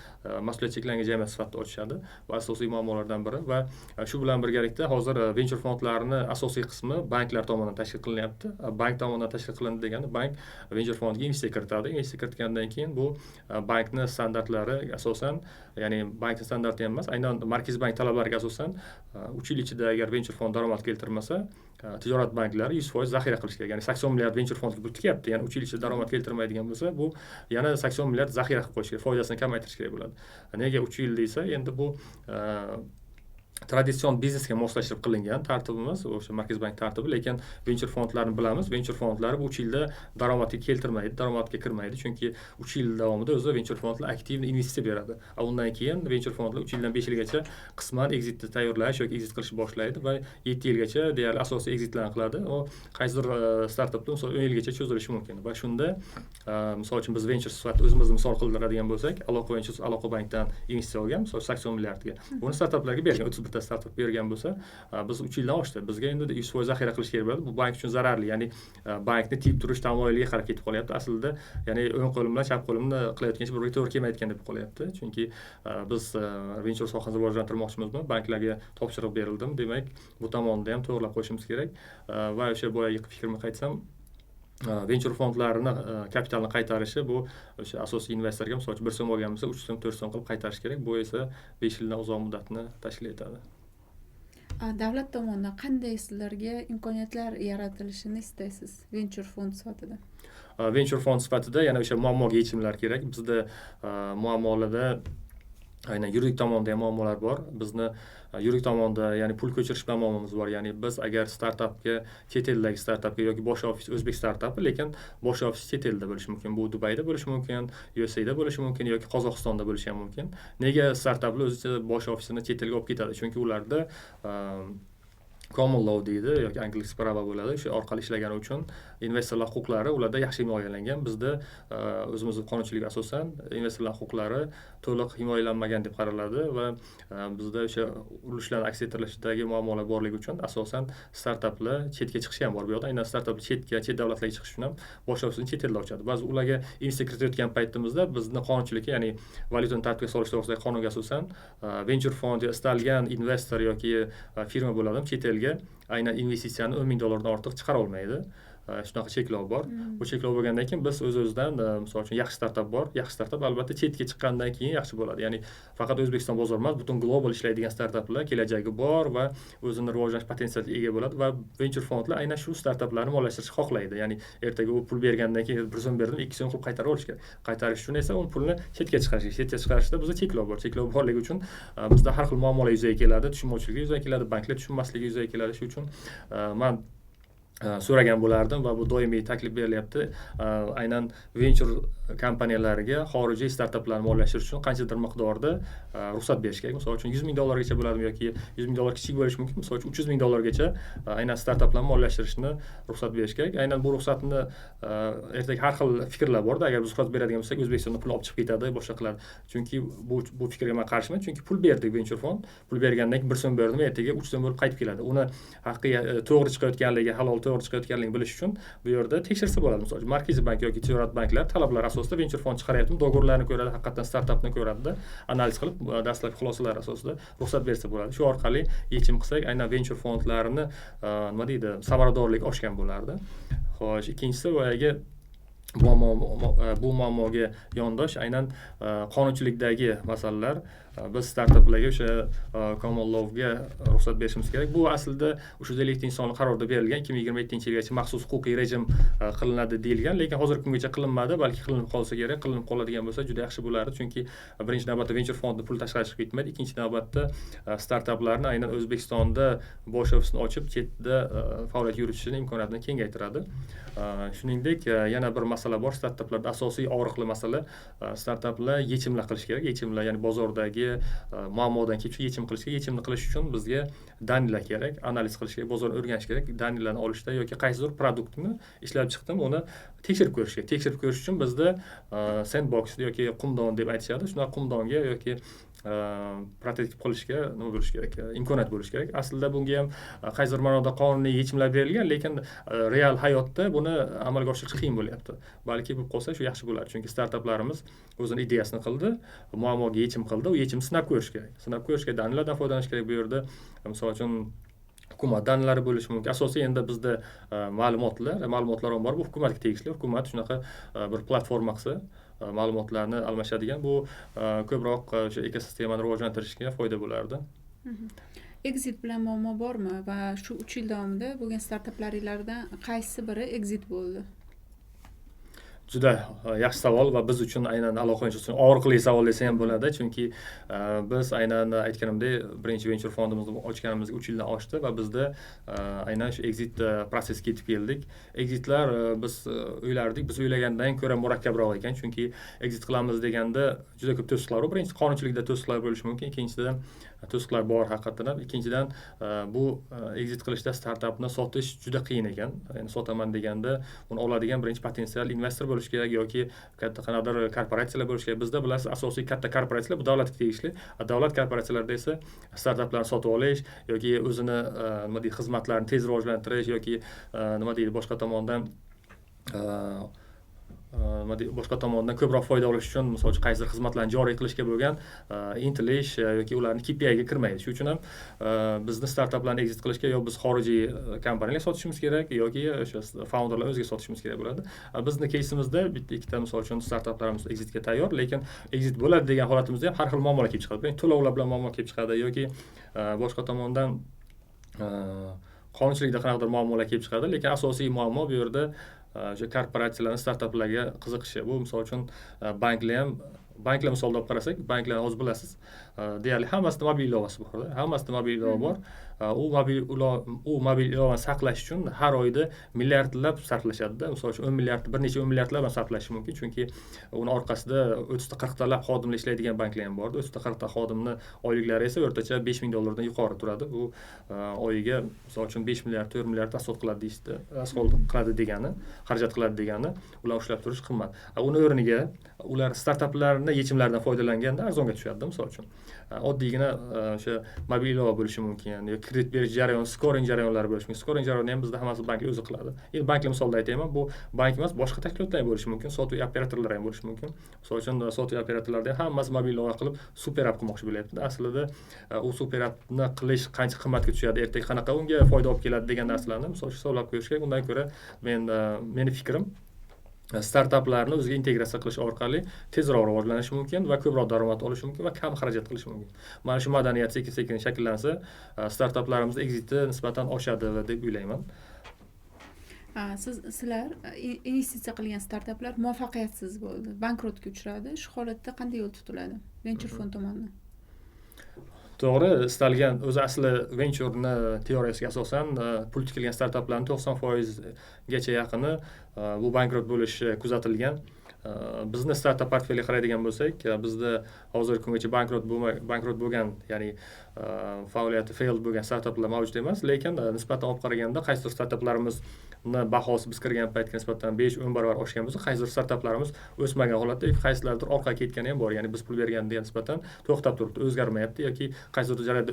A: mas'uliyati cheklangan jamiyat sifatida ochishadi. Bu asosiy muammolardan biri va shu bilan birgalikda hozir venture fondlarni asosiy qismi banklar tomonidan tashkil qilinyapti. Bank tomonidan tashkil qilindi degani, bank venture fondiga investitsiya kiritadi. Investitsiya kiritgandan keyin bu bankni standartlari asosan, ya'ni bankning standarti ham emas, aynan Markaziy bank talablariga asosan 3 yil ichida agar venture fond daromad keltirmasa, tijorat banklari 100% zaxira qilish kerak. Ya'ni 80 milliard venture fondga pul tikyapti. Ya'ni 3 yil ichida daromad keltirmaydigan bo'lsa, bu yana 80 milliard zaxira qilib qo'yish kerak, foydasini kamaytirish kerak bo'ladi. Nega 3 yil desa, endi bu traditsion biznesga moslashtirib qilingan tartibimiz, o'sha Markaziy bank tartibi, lekin venture fondlarni bilamiz. Venture fondlari bu 3 yilda daromadga keltirmaydi, daromadga kirmaydi, chunki 3 yil davomida o'zi venture fondlar aktiv investitsiya beradi. Undan keyin venture fondlar 3 yildan 5 yilgacha qisman exitni tayyorlash yoki exit qilishni boshlaydi va 7 yilgacha deyarli asosiy exitlarni qiladi. U qaysidir startapda misol 10 yilgacha cho'zilishi mumkin. Va shunda misol uchun biz venture sifatida o'zimizni misol qildiradigan bo'lsak, Aloqa Ventures Aloqa bankdan investitsiya olgan, misol 80 milliardga. Buni startaplarga bergan, 30 ta startap bergan bo'lsa, biz 3 yildan oshdi. Bizga endi 100% zaxira qilish kerak bo'ladi. Bu bank uchun zararli, ya'ni bankni tiyib turish tamoyiliga qarab ketib qolyapti. Aslida, ya'ni o'ng qo'lim bilan chap qo'limni qilayotgancha bir to'g'ri kelmayotgan deb qolyapti. Chunki biz venture sohasini rivojlantirmoqchimizmi? Banklarga topshiriq berildim. Demak, bu tomonni ham to'g'rilab qo'yishimiz kerak. Va o'sha boyagi fikrimni qaytsam, venture fondlarini kapitalni qaytarishi, bu o'sha asosiy investorga misol uchun 1 so'm olgan bo'lsa 3 so'm 4 so'm qilib qaytarish kerak. Bu esa 5 yildan uzoq muddatni tashkil etadi.
B: Davlat tomonidan qanday sizlarga imkoniyatlar yaratilishini istaysiz venture fond sifatida?
A: Venture fond sifatida yana o'sha muammoga yechimlar kerak. Bizda muammolarda aynan yuridik tomonda ham muammolar bor. Bizni yuridik tomonda, ya'ni pul ko'chirish bilan muammomiz bor. Ya'ni biz agar startapga, chet eldagi startapga yoki bosh ofis o'zbek startapi, lekin bosh ofis chet elda bo'lishi mumkin. Bu Dubayda bo'lishi mumkin, USAda bo'lishi mumkin yoki Qozog'istonda bo'lishi ham mumkin. Nega startaplar o'zi bosh ofisini chet elga olib ketadi? Chunki ularda common law deydi yoki angliz prava bo'ladi. Shu orqali ishlagani uchun investorlar huquqlari ularda yaxshi himoyalangan. Bizda o'zimizning qonunchilikka asosan investorlar huquqlari to'liq himoyalanmagan deb qaraladi va bizda o'sha urushlar aks ettirishdagi muammolar borligi uchun asosan startaplar chetga chiqishi ham bor. Bu yoqda aynan startaplar chet davlatlarga chiqish uchun ham bosh ofisini chet elda ochadi. Ba'zi ularga investitsiya kiritayotgan paytimizda bizni qonunchilikka, ya'ni valyutani tartibga solish to'g'risidagi qonunga asosan venture fond istalgan investor yoki firma bo'ladimi chet elga aynan investitsiyani $10,000 dan ortiq chiqara olmaydi. Shunaqa cheklov bor. Bu cheklov bo'lgandan keyin biz o'z-o'zidan misol uchun yaxshi startap bor. Yaxshi startap albatta chetga chiqqandan keyin yaxshi bo'ladi. Ya'ni faqat O'zbekiston bozori emas, butun global ishlaydigan startaplar kelajagi bor va o'zini rivojlanish potensialiga ega bo'ladi va venture fondlar aynan shu startaplarni moliyalashtirishni xohlaydi. Ya'ni ertaga u pul bergandan keyin 1 so'm berdim, 2 so'm qilib qaytarib olish kerak. Qaytarish uchun esa u pulni chetga chiqarishda bizda cheklov bor. Cheklov borligi uchun bizda har xil muammolar yuzaga keladi, tushunmovchilik yuzaga keladi, banklar tushunmasligi yuzaga keladi. Shuning uchun men so'ragan bo'lardim va bu doimiy taklif berilyapti. Aynan venture kompaniyalariga xorijiy startaplarni moliyalashtirish uchun qanchadir miqdorda ruxsat berish kerak. Misol uchun $100,000 gacha bo'ladimi yoki $100,000 kichik bo'lishi mumkin. Misol uchun $300,000 gacha aynan startaplarni moliyalashtirishni ruxsat berish kerak. Aynan bu ruxsatni ertaga har xil fikrlar bor-da. Agar biz ruxsat beradigan bo'lsak, O'zbekistonda pul olib chiqib ketadi, boshqa qiladi. Chunki bu fikrga men qarshiman. Chunki pul berdik venture fond. Pul bergandan keyin 1 so'm berdim, ertaga 3 so'm bo'lib qaytib keladi. Uni haqiga to'g'ri chiqayotganligi, halol to'g'ri chiqayotganligini bilish uchun bu yerda tekshirsa bo'ladi. Misol uchun Markaziy bank yoki tijorat banklari talablar asosida venture fond chiqaryaptimi, do'g'rlarni ko'radi, haqiqatan startapni ko'radi, analiz qilib dastlabki xulosalar asosida ruxsat bersa bo'ladi. Shu orqali yechim qilsak, aynan venture fondlarini nima deydi, samaradorligi oshgan bo'lardi. Xo'sh, ikkinchisi boyagi bu muammoga yondosh aynan qonunchilikdagi masalalar. Biz startaplarga o'sha common law'ga ruxsat berishimiz kerak. Bu aslida 350-sonli qarorda berilgan 2027-yilgacha maxsus huquqiy rejim qilinadi deyilgan, lekin hozirgi kungacha qilinmadi, balki qilinib qolsa kerak. Qilinib qoladigan bo'lsa juda yaxshi bo'lardi, chunki birinchi navbatda venture fondni pul tashqari chiqib ketmaydi, ikkinchi navbatda startaplarni aynan O'zbekistonda bosh ofisini ochib, chetda faoliyat yuritishini imkoniyatini kengaytiradi. Shuningdek, yana bir masala bor. Startaplarda asosiy og'riqli masala startaplar yechimlar qilish kerak. Yechimlar, ya'ni bozordagi muammodan kelib yechim qilishga, yechimni qilish uchun bizga danilar kerak, analiz qilish kerak, bozorni o'rganish kerak. Danilarni olishda yoki qaysidir produktni ishlab chiqdim, uni tekshirib ko'rish kerak. Tekshirib ko'rish uchun bizda sandbox yoki qumdon deb aytishadi. Shunaqa qumdonga yoki prototip qilishga nima bo'lish kerak, imkoniyat bo'lish kerak. Aslida bunga ham qaysidir ma'noda qonuniy yechimlar berilgan, lekin real hayotda buni amalga oshirish qiyin bo'lyapti. Balki bo'lib qolsa shu yaxshi bo'lardi, chunki startaplarimiz o'zini ideyasini qildi, muammoga yechim qildi, u yechimni sinab ko'rish kerak. Sinab ko'rish kerak, danilardan foydalanish kerak. Bu yerda misol uchun hukumat danilari bo'lishi mumkin. Asosiy endi bizda ma'lumotlar ham bor. Bu hukumatga tegishli. Hukumat shunaqa bir platforma qilsa, ma'lumotlarni almashadigan, bu ko'proq o'sha ekosistemani rivojlantirishga foyda bo'lardi.
B: Exit bilan muammo bormi va shu 3 yil davomida bo'lgan startaplaringlardan qaysi biri exit bo'ldi?
A: Juda yaxshi savol va biz uchun aynan aloqa uchun og'riqli savol desa ham bo'ladi, chunki biz aynan aytganimdek birinchi venture fondimizni ochganimizga 3 yildan oshdi va bizda aynan shu exit prosessiga yetib keldik. Exitlar biz o'ylagandan ko'ra murakkabroq ekan, chunki exit qilamiz deganda juda ko'p to'siqlar bor. Birinchi, qonunchilikda to'siqlar bo'lishi mumkin, ikkinchidan to'siqlar bor haqiqatan ham. Ikkinchidan bu exit qilishda startapni sotish juda qiyin ekan. Ya'ni sotaman deganda uni oladigan birinchi potensial investor bo'lish kerak yoki katta qanaqadir korporatsiyalar bo'lishi kerak. Bizda bilasiz, asosiy katta korporatsiyalar bu davlatga tegishli. Davlat korporatsiyalarida esa startaplarni sotib olish yoki o'zini nima deydi, xizmatlarini tez rivojlantirish yoki nima deydi, boshqa tomondan ko'proq foyda olish uchun, misol uchun qaysidir xizmatlarni joriy qilishga bo'lgan intilish yoki ularni KPIga kirmaydi. Shuning uchun ham bizni startaplarni exit qilishga yo biz xorijiy kompaniyalarga sotishimiz kerak yoki o'sha founderlar o'ziga sotishimiz kerak bo'ladi. Bizni кейsimizda bitta ikkita misol uchun startaplarimiz exitga tayyor, lekin exit bo'ladi degan holatimizda ham har xil muammolar kelib chiqadi. To'lovlar bilan muammo kelib chiqadi yoki boshqa tomondan qonunchilikda qanaqadir muammolar kelib chiqadi, lekin asosiy muammo bu yerda o'sha korporatsiyalarning startaplarga qiziqishi. Bu misol uchun banklar misolida olib qarasak, banklarni hozir bilasiz, deyarli hammasida mobil ilovasi bor. Hammasida mobil ilova bor. U mobil ilovani saqlash uchun har oyda milliardlab sarflashadi. Misol uchun 10 milliard, bir necha 10 milliardlab sarflashi mumkin, chunki uni orqasida 30-40 talab xodimlar ishlaydigan banklar ham bor. 30-40 ta xodimni oyliklari esa o'rtacha $5,000 dan yuqori turadi. Bu oyiga misol uchun 5 milliard, 4 milliard asot qiladi deyishdi. Asot qiladi degani, xarajat qiladi degani, ular ushlab turish qimmat. Uni o'rniga ular startaplarning yechimlaridan foydalanganda arzonga tushadi, misol uchun. Oddiygina o'sha mobil ilova bo'lishi mumkin yoki kredit berish jarayoni, scoring jarayonlari bo'lishi mumkin. Scoring jarayoni ham bizda hammasi banklar o'zi qiladi. Endi banklar misolida aytayman, bu bank emas, boshqa tashkilotlar ham bo'lishi mumkin, sotuv operatorlari ham bo'lishi mumkin. Misol uchun sotuv operatorlarida hammasi mobil ilova qilib super app qilmoqchi bo'lyapti. Aslida u super appni qilish qancha qimmatga tushadi, ertaga qanaqa unga foyda olib keladi degan narsalarni misol uchun hisoblab qo'yish kerak. Undan ko'ra meni fikrim startaplarni o'ziga integratsiya qilish orqali tezroq rivojlanishi mumkin va ko'proq daromad olishi mumkin va kam xarajat qilishi mumkin. Mana shu madaniyat sekin-sekin shakllansa, startaplarimiz exiti nisbatan oshadi deb o'ylayman.
B: Sizlar investitsiya qilgan startaplar muvaffaqiyatsiz bo'ldi, bankrotga uchradi. Shu holatda qanday yo'l tutiladi venture fond tomonidan?
A: To'g'ri, istalgan o'zi asli ventureni teoriyasiga asosan pul tikilgan startaplarning 90% gacha yaqini bu bankrot bo'lishi kuzatilgan. Bizni startap portfeliga qaraydigan bo'lsak, bizda hozirgi kungacha bankrot bo'lgan, ya'ni faoliyati fail bo'lgan startaplar mavjud emas, lekin nisbatan olib qaraganda qaysidir startaplarimizni bahosi biz kirgan paytga nisbatan 5-10 barobar oshgan bo'lsa, qaysidir startaplarimiz o'smagan holatda yoki qaysilardir orqaga ketgani ham bor. Ya'ni biz pul berganiga nisbatan to'xtab turibdi, o'zgarmayapti yoki qaysidir jarayonda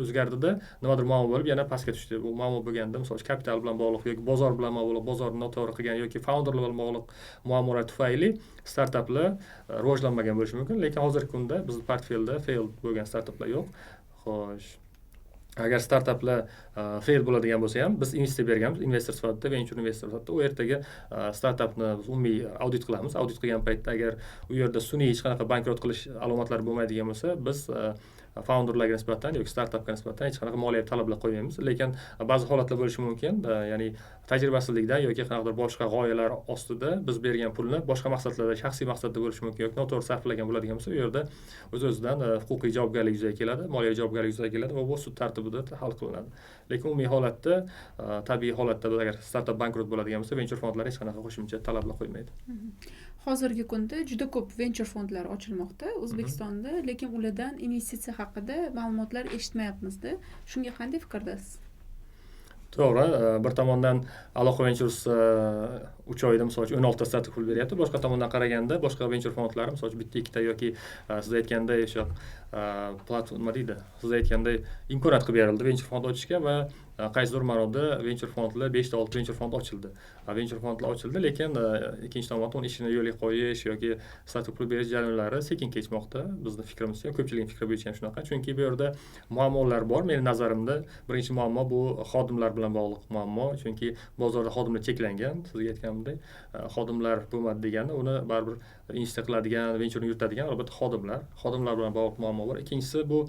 A: o'zgardida nimadir muammo bo'lib yana pastga tushdi. Bu muammo bo'lganda, misol uchun kapital bilan bog'liq yoki bozor bilan bog'liq, bozorni noto'g'ri qilgan yoki founderlar bilan bog'liq muammolar tufayli startaplar rivojlanmagan bo'lishi mumkin, lekin hozirgi kunda bizning portfelda fail bo'lgan startaplar yo'q. Xo'sh, agar startaplar fail bo'ladigan bo'lsa ham biz investitsiya berganmiz, investor sifatida, venture investor sifatida u ertaga startapni umumiy audit qilamiz. Audit qilgan paytda agar u yerda sun'iy hech qanaqa bankrot qilish alomatlari bo'lmaydigan bo'lsa, biz founderlarga nisbatan yoki startapga nisbatan hech qanaqa moliyaviy talablar qo'ymaymiz. Lekin ba'zi holatlar bo'lishi mumkin, ya'ni tajribasizlikdan yoki qanaqadir boshqa g'oyalar ostida biz bergan pulni boshqa maqsadlarda, shaxsiy maqsadda bo'lishi mumkin yoki noto'g'ri sarflagan bo'ladigan bo'lsa, u yerda o'z-o'zidan huquqiy javobgarlik yuzaga keladi, moliyaviy javobgarlik yuzaga keladi va bu sud tartibida hal qilinadi. Lekin umumiy holatda, tabiiy holatda biz agar startap bankrot bo'ladigan bo'lsa, venture fondlar hech qanaqa qo'shimcha talablar qo'ymaydi.
B: Hozirgi kunda juda ko'p venture fondlar ochilmoqda O'zbekistonda, lekin ulardan investitsiya haqida ma'lumotlar eshitmayapmizda. Shunga qanday fikrdasiz?
A: To'g'ri, bir tomondan Aloqa Ventures 3 oyda misol uchun 16 ta startap pul beryapti. Boshqa tomondan qaraganda boshqa venture fondlari misol uchun bitta ikkita yoki siz aytganday o'sha platforma deydi. Siz aytganday imkoniyat qilib berildi venture fond ochishga va qaysidir ma'noda venture fondlar 5 ta 6 venture fond ochildi. Venture fondlar ochildi, lekin ikkinchi tomondan uni ishini yo'lga qo'yish yoki startap pul berish jarayonlari sekin kechmoqda. Bizning fikrimizcha, ko'pchilikning fikri bo'yicha ham shunaqa. Chunki bu yerda muammolar bor. Mening nazarimda birinchi muammo bu xodimlar bilan bog'liq muammo. Chunki bozorda xodimlar cheklangan. Sizga aytganimdek, xodimlar bo'lmadi degani uni baribir investitsiya qiladigan, ventureni yuritadigan albatta xodimlar bilan bog'liq muammo bor. Ikkinchisi bu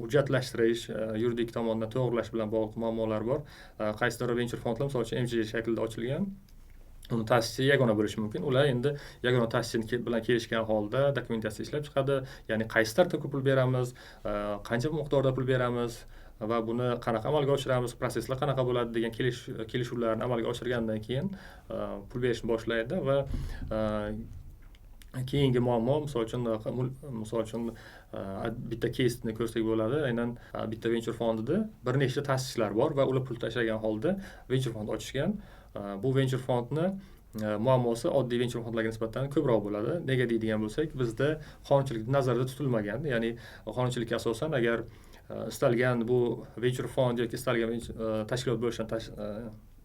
A: hujjatlashtirish, yuridik tomondan to'g'rilash bilan bog'liq muammolar bor. Qaysidir venture fondlar misol uchun MJ shaklida ochilgan. Uni ta'sischisi yagona bo'lishi mumkin. Ular endi yagona ta'sischini bilan kelishgan holda dokumentatsiya ishlab chiqadi. Ya'ni qaysi startapga pul beramiz, qancha miqdorda pul beramiz va buni qanaqa amalga oshiramiz, proseslar qanaqa bo'ladi degan kelishuvlarni amalga oshirgandan keyin pul berishni boshlaydi va keyingi muammo misol uchun bitta keysni ko'rsak bo'ladi. Aynan bitta venture fondida bir nechta ta'sischilar bor va ular pul tashlagan holda venture fond ochishgan. Bu venture fondni muammosi oddiy venture fondlarga nisbatan ko'proq bo'ladi. Nega deydigan bo'lsak, bizda qonunchilik nazarda tutilmagan. Ya'ni qonunchilikka asosan agar istalgan bu venture fond yoki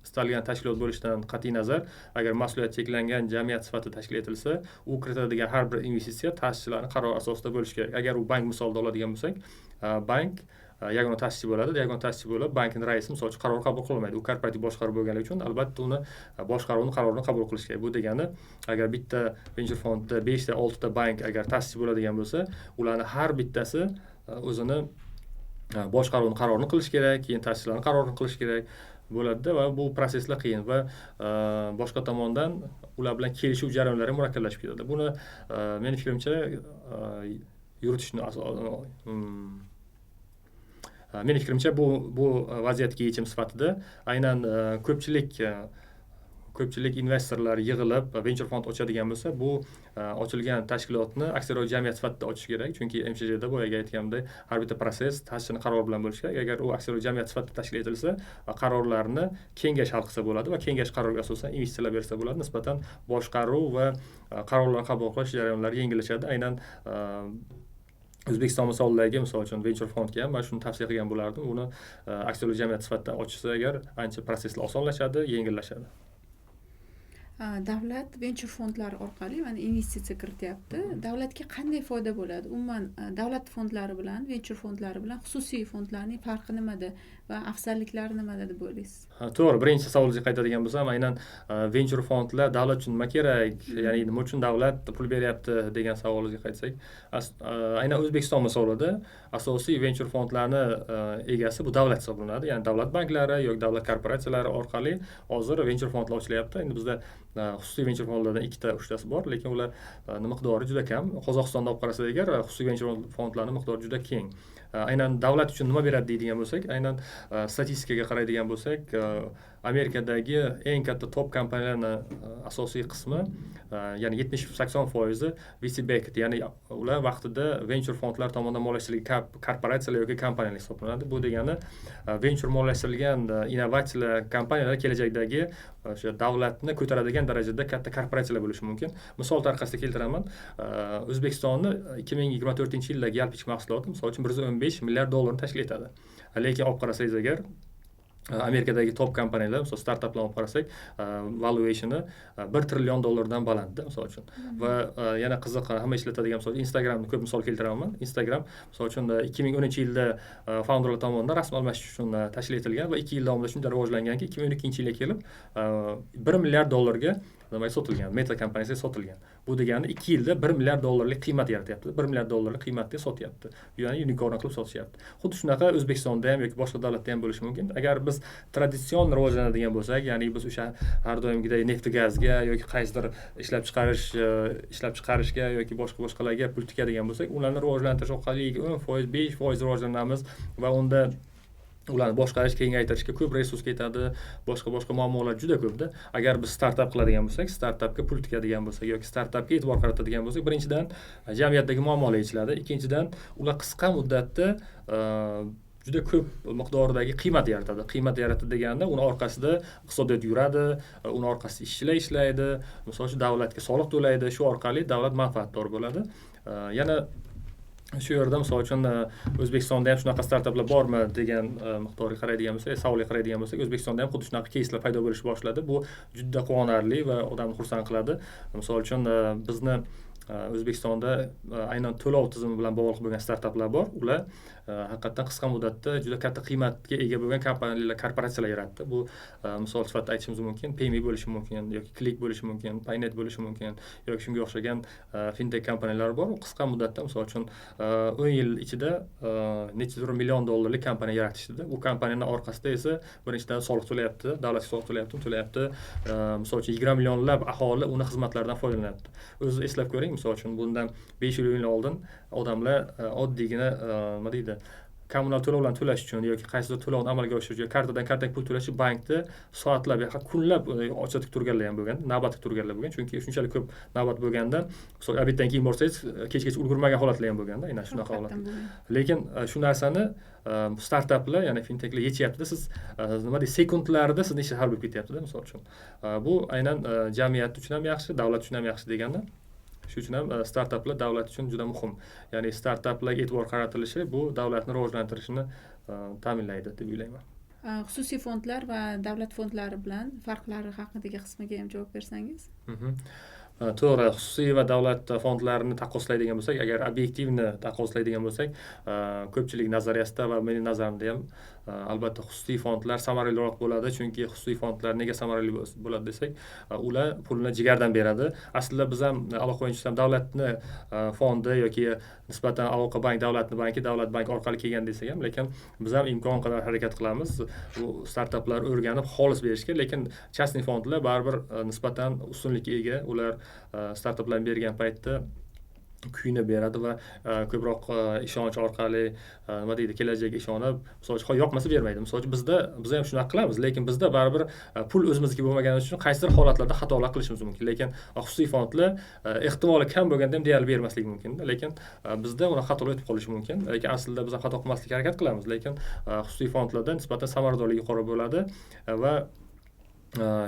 A: istalgan tashkilot bo'lishidan qat'iy nazar, agar mas'uliyati cheklangan jamiyat sifatida tashkil etilsa, u kiritadigan har bir investitsiya ta'sischilarning qarori asosida bo'lishi kerak. Agar u bank misolida oladigan bo'lsak, bank yagona ta'sischi bo'ladi. Yagona ta'sischi bo'lib, bankning raisi misol uchun qaror qabul qilmaydi. U korporativ boshqaruv bo'lganligi uchun albatta uni qarorini qabul qilish kerak. Bu degani, agar bitta venture fondda 5 ta 6 ta bank agar ta'sischi bo'ladigan bo'lsa, ularning har bittasi o'zini boshqaruvni qarorini qilish kerak, keyin ta'sischilarning qarorini qilish kerak bo'ladi va bu proseslar qiyin va boshqa tomondan ular bilan kelishuv jarayonlari murakkablashib ketadi. Buni mening fikrimcha bu vaziyatga yechim sifatida aynan ko'pchilik investorlar yig'ilib venture fond ochadigan bo'lsa, bu ochilgan tashkilotni aksiyador jamiyat sifatida ochish kerak. Chunki MCJda boyaga aytganimdek, har bitta proses ta'sischining qarori bilan bo'lishi kerak. Agar u aksiyador jamiyat sifatida tashkil etilsa, qarorlarni kengash hal qilsa bo'ladi va kengash qaroriga asosan investitsiyalar bersa bo'ladi. Nisbatan boshqaruv va qarorlar qabul qilish jarayonlari yengillashadi. Aynan O'zbekiston misolidagi misol uchun venture fondga ham men shuni tavsiya qilgan bo'lardim. Uni aksiyador jamiyat sifatida ochsa agar ancha proseslar osonlashadi, yengillashadi.
B: Davlat venture fondlari orqali mana investitsiya kirityapti. Davlatga qanday foyda bo'ladi? Umuman davlat fondlari bilan, venture fondlari bilan xususiy fondlarning farqi nimada va afzalliklari nimada deb o'ylaysiz?
A: To'g'ri, birinchi savolingizga qaytadigan bo'lsam, aynan venture fondlar davlat uchun nima kerak, ya'ni nima uchun davlat pul beryapti degan savolingizga qaytsak, aynan O'zbekiston misolida asosiy venture fondlarni egasi bu davlat hisoblanadi. Ya'ni davlat banklari yoki davlat korporatsiyalari orqali hozir venture fondlar ochilyapti. Endi bizda xususiy venture fondlardan 2 ta 3 tasi bor, lekin ular miqdori juda kam. Qozog'istonda olib qarasak agar xususiy venture fondlarning miqdori juda keng. aynan davlat uchun nima beradi deydigan bo'lsak, aynan statistikaga qaraydigan bo'lsak, Amerikadagi eng katta top kompaniyalarni asosiy qismi, ya'ni 70-80% VC-backed, ya'ni ular vaqtida venture fondlar tomonidan moliyalashtirilgan korporatsiyalar yoki kompaniyalar hisoblanadi. Bu degani venture moliyalashtirilgan innovatsiyalar kompaniyalar kelajakdagi o'sha davlatni ko'taradigan darajada katta korporatsiyalar bo'lishi mumkin. Misol tariqasida keltiraman. O'zbekistonni 2024-yildagi yalpi ichki mahsuloti misol uchun $115 milliard tashkil etadi. Lekin olib qarasangiz agar Amerikadagi top kompaniyalar, misol startaplarni olib qarasak, valuationi $1 trillion balandda, misol uchun. Va yana qiziq, hamma ishlatadigan misol Instagramni ko'p misol keltiraman. Instagram misol uchun 2010-yilda founderlar tomonidan rasm almashish uchun tashkil etilgan va 2 yil davomida shunday rivojlanganki, 2012-yilga kelib $1 milliard sotilgan, Meta kompaniyasiga sotilgan. Bu degani 2 yilda $1 milliard qiymat yaratyapti. $1 milliard qiymatga sotyapti. Ya'ni unicorn qilib sotishyapti. Xuddi shunaqa O'zbekistonda ham yoki boshqa davlatda ham bo'lishi mumkin. Agar biz traditsion rivojlanadigan bo'lsak, ya'ni biz o'sha har doimgidek neft gazga yoki qaysidir ishlab chiqarishga yoki boshqalarga pul tikadigan bo'lsak, ularni rivojlantirish orqali 10%, 5% rivojlanamiz va unda ularni boshqarish, kengaytirishga ko'p resurs ketadi, boshqa muammolar juda ko'pda. Agar biz startap qiladigan bo'lsak, startapga pul tikadigan bo'lsak yoki startapga e'tibor qaratadigan bo'lsak, birinchidan jamiyatdagi muammolar yechiladi, ikkinchidan ular qisqa muddatda juda ko'p miqdordagi qiymat yaratadi. Qiymat yaratadi deganda, uni orqasida iqtisodiyot yuradi, uni orqasida ishchilar ishlaydi, misol uchun davlatga soliq to'laydi, shu orqali davlat manfaatdor bo'ladi. Yana shu yerda misol uchun O'zbekistonda ham shunaqa startaplar bormi degan miqdorga qaraydigan bo'lsak, savolga qaraydigan bo'lsak, O'zbekistonda ham xuddi shunaqa keyslar paydo bo'lishni boshladi. Bu juda quvonarli va odamni xursand qiladi. Misol uchun bizni O'zbekistonda aynan to'lov tizimi bilan bog'liq bo'lgan startaplar bor. Ular haqiqatan qisqa muddatda juda katta qiymatga ega bo'lgan kompaniyalar, korporatsiyalar yaratdi. Bu misol sifatida aytishimiz mumkin, Payme bo'lishi mumkin, yoki Click bo'lishi mumkin, Paynet bo'lishi mumkin, yoki shunga o'xshagan fintech kompaniyalar bor. Qisqa muddatda misol uchun 10 yil ichida necha million dollarlik kompaniya yaratishdi. Bu kompaniyaning orqasida esa birinchidan soliq to'layapti, davlatga soliq to'layapti. Misol uchun 20 millionlab aholi uni xizmatlaridan foydalanyapti. O'zi eslab ko'ring, misol uchun bundan 5 yil oldin odamlar oddiygina nima deydi, kommunal to'lovlarni to'lash uchun yoki qaysidir to'lovni amalga oshirish uchun kartadan kartaga pul to'lash bankda soatlab, kunlab ochilib turganlar ham bo'lgan, navbatga turganlar bo'lgan. Chunki shunchalik ko'p navbat bo'lganda, misol obeddan keyin borsangiz, kechgacha ulgurmagan holatlar ham bo'lganda, aynan shunaqa holat. Lekin shu narsani startaplar, ya'ni fintechlar yechyapti. Siz nima deysiz, sekundlarda sizni ishni hal bo'lib ketyapti-da, misol uchun. Bu aynan jamiyat uchun ham yaxshi, davlat uchun ham yaxshi deganda. Shu uchun ham startaplar davlat uchun juda muhim. Ya'ni startaplarga e'tibor qaratilishi bu davlatni rivojlantirishini ta'minlaydi deb o'ylayman.
B: Xususiy fondlar va davlat fondlari bilan farqlari haqidagi qismiga ham javob bersangiz.
A: To'g'ri, xususiy va davlat fondlarini taqqoslaydigan bo'lsak, agar obyektivni taqqoslaydigan bo'lsak, ko'pchilik nazariyasida va mening nazarimda ham albatta xususiy fondlar samaraliroq bo'ladi. Chunki xususiy fondlar nega samarali bo'ladi desak, ular pulni jigardan beradi. Aslida biz ham aloqa o'yinchisi ham davlatni fondi yoki nisbatan aloqa bank, davlat bank orqali kelgan desak ham, lekin biz ham imkon qadar harakat qilamiz bu startaplar o'rganib xolis berishga, lekin частный fondlar baribir nisbatan ustunlikka ega. Ular startaplarni bergan paytda kuyunib beradi va ko'proq ishonch orqali nima deydi, kelajakka ishonib, misol uchun yoqmasa bermaydi. Misol uchun biz ham shunaqa qilamiz, lekin bizda baribir pul o'zimizga bo'lmagani uchun qaysidir holatlarda xatolar qilishimiz mumkin. Lekin xususiy fondlar ehtimoli kam bo'lganda ham deyarli bermasligi mumkin. Lekin bizda uni xatolar o'tib qolishi mumkin. Lekin aslida biz ham xato qilmaslikka harakat qilamiz, lekin xususiy fondlarda nisbatan samaradorligi yuqori bo'ladi va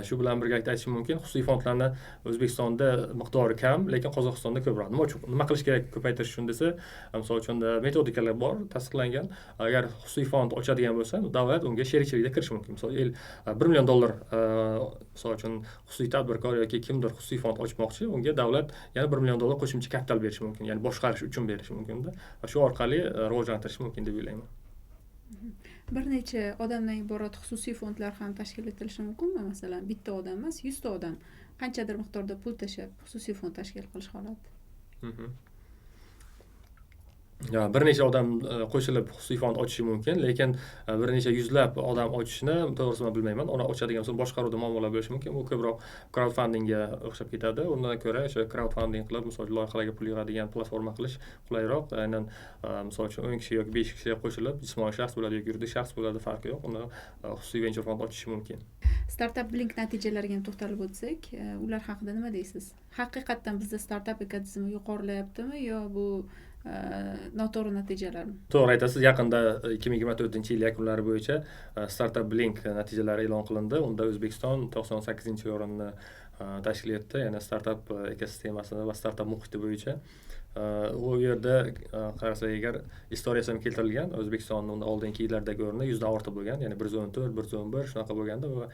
A: shu bilan birgalikda aytishim mumkin, xususiy fondlarni O'zbekistonda miqdori kam, lekin Qozog'istonda ko'proq. Nima qilish kerak ko'paytirish uchun desa, misol uchun metodikalar bor, tasdiqlangan. Agar xususiy fond ochadigan bo'lsa, davlat unga sherikchilikda kirishi mumkin. Misol $1 million misol uchun xususiy tadbirkor yoki kimdir xususiy fond ochmoqchi, unga davlat yana $1 million qo'shimcha kapital berishi mumkin, ya'ni boshqarish uchun berishi mumkin-da. Shu orqali rivojlantirish mumkin deb o'ylayman.
B: Bir necha odamdan iborat xususiy fondlar ham tashkil etilishi mumkinmi? Masalan, bitta odam emas, 100 ta odam qanchadir miqdorda pul tashlab xususiy fond tashkil qilish holati.
A: bir necha odam qo'shilib xususiy fond ochishi mumkin, lekin bir necha yuzlab odam ochishni to'g'risini bilmayman. Uni ochadigan bo'lsa boshqaruvda muammolar bo'lishi mumkin. Bu ko'proq crowdfundingga o'xshab ketadi. Undan ko'ra o'sha crowdfunding qilib, misol uchun loyihalarga pul yig'adigan platforma qilish qulayroq. Aynan misol uchun 10 kishi yoki 5 kishi qo'shilib, jismoniy shaxs bo'ladi yoki yuridik shaxs bo'ladi, farqi yo'q. Uni xususiy venture fond ochishi mumkin.
B: Startup Blink natijalariga ham to'xtalib o'tsak, ular haqida nima deysiz? Haqiqatdan bizda startup ekotizimi yuqorilayaptimi yo bu noto'g'ri natijalarmi?
A: To'g'ri aytasiz, yaqinda 2024-yil yakunlari bo'yicha Startup Blink natijalari e'lon qilindi. Unda O'zbekiston 98-o'rinni tashkil etdi, ya'ni startup ekosistemasi va startup muhiti bo'yicha. U yerda qarasak agar istoriyasi ham keltirilgan, O'zbekistonning unda oldingi yillardagi o'rni 100 dan ortiq bo'lgan, ya'ni 114, 111 shunaqa bo'lganda va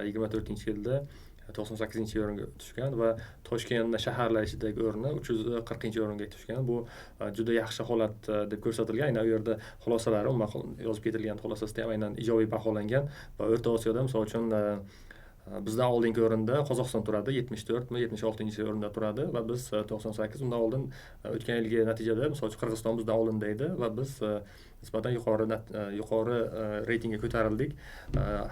A: 24-yilda 98-o'ringa tushgan va Toshkentning shaharlar ichidagi o'rni 340-o'ringa tushgan. Bu juda yaxshi holat deb ko'rsatilgan. Aynan u yerda xulosalari umuman yozib ketilgan xulosasida ham aynan ijobiy baholangan va O'rta Osiyoda misol uchun bizdan oldingi o'rinda Qozog'iston turadi, 74mi, 76-o'rinda turadi va biz 98. Undan oldin o'tgan yilgi natijada misol uchun Qirg'iziston bizdan oldinda edi va biz nisbatan yuqori reytingga ko'tarildik.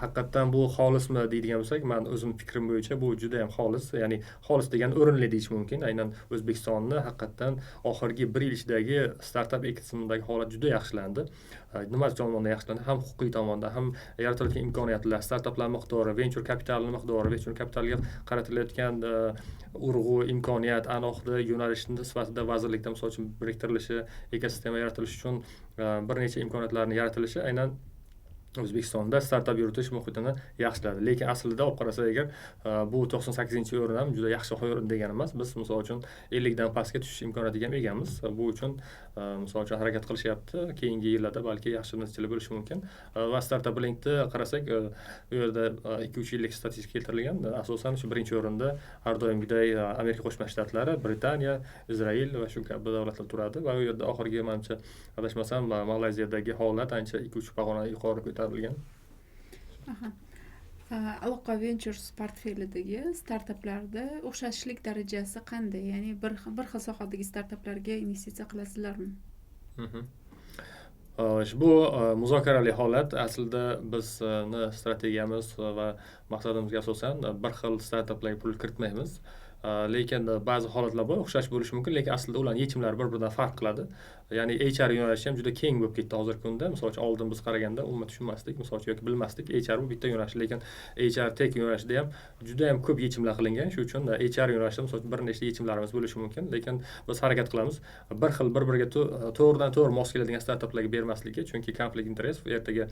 A: Haqiqatdan bu xolismi deydigan bo'lsak, men o'zim fikrim bo'yicha bu juda ham xolis, ya'ni xolis degan o'rinli deyish mumkin. Aynan O'zbekistonni haqiqatdan oxirgi 1 yil ichidagi startup ekosistemidagi holat juda yaxshilandi. Nima tomondan yaxshilandi? Ham huquqiy tomondan, ham yaratilayotgan imkoniyatlar, startuplar miqdori, venture kapitalining miqdori, venture kapitalga qaratilayotgan urg'u, imkoniyat, alohida yo'nalishni sifatida vazirlikda misol uchun biriktirilishi, ekosistema yaratilishi uchun bir necha imkoniyatlarni yaratilishi aynan O'zbekistonda startup yuritish muhitini yaxshiladi. Lekin aslida olib qarasak agar bu 98-o'rin ham juda yaxshi o'rin degani emas. Biz misol uchun 50 dan pastga tushish imkoniyatiga ham egamiz. Bu uchun misol uchun harakat qilishyapti. Keyingi yillarda balki yaxshi natijalar bo'lishi mumkin. Va Startup Blinkni qarasak, u yerda 2-3 yillik statistika keltirilgan. Asosan shu birinchi o'rinda har doimgidek Amerika Qo'shma Shtatlari, Britaniya, Izrail va shu kabi davlatlar turadi va u yerda oxirgi menimcha adashmasam Malayziyadagi holat ancha 2-3 pog'ona yuqori ko'tarilgan.
B: Aloqa Ventures portfelidagi startaplarda o'xshashlik darajasi qanday? Ya'ni bir xil sohadagi startaplarga investitsiya qilasizlarmi?
A: Bu muzokarali holat. Aslida bizni strategiyamiz va maqsadimizga asosan bir xil startaplarga pul kiritmaymiz. Lekin ba'zi holatlar bor, o'xshash bo'lishi mumkin, lekin aslida ularning yechimlari bir-biridan farq qiladi. Ya'ni HR yo'nalishi ham juda keng bo'lib ketdi hozirgi kunda. Misol uchun oldin biz qaraganda umuman tushunmasdik, misol uchun yoki bilmasdik. HR bu bitta yo'nalish, lekin HR tech yo'nalishida ham juda ham ko'p yechimlar qilingan. Shuning uchun HR yo'nalishida misol uchun bir nechta yechimlarimiz bo'lishi mumkin, lekin biz harakat qilamiz bir xil bir-biriga to'g'ridan-to'g'ri mos keladigan startaplarga bermaslikka, chunki konflikt interes ertaga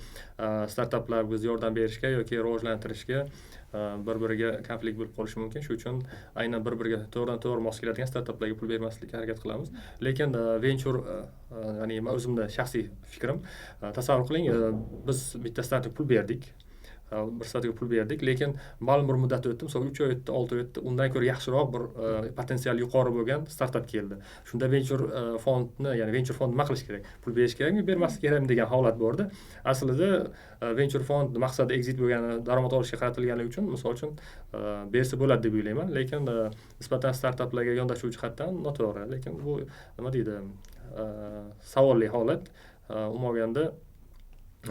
A: startaplar biz yordam berishga yoki rivojlantirishga bir-biriga konflikt bo'lib qolishi mumkin. Shuning uchun aynan bir-biriga to'g'ridan-to'g'ri mos keladigan startaplarga pul bermaslikka harakat qilamiz. Lekin venture, ya'ni men o'zimning shaxsiy fikrim, tasavvur qiling, biz bitta startapga pul berdik. Bir startapga pul berdik, lekin ma'lum bir muddat o'tdi, misol 3 oy o'tdi, 6 oy o'tdi, undan ko'ra yaxshiroq bir potensial yuqori bo'lgan startap keldi. Shunda venture fondni, ya'ni venture fond nima qilish kerak? Pul berish kerakmi, bermaslik kerakmi degan holat bordi. Aslida venture fond maqsadi exit bo'lgani, daromad olishga qaratilganligi uchun, misol uchun bersa bo'ladi deb o'ylayman, lekin nisbatan startaplarga yondashuv jihatdan noto'g'ri. Lekin bu nima deydi? Savolli holat. Umuman olganda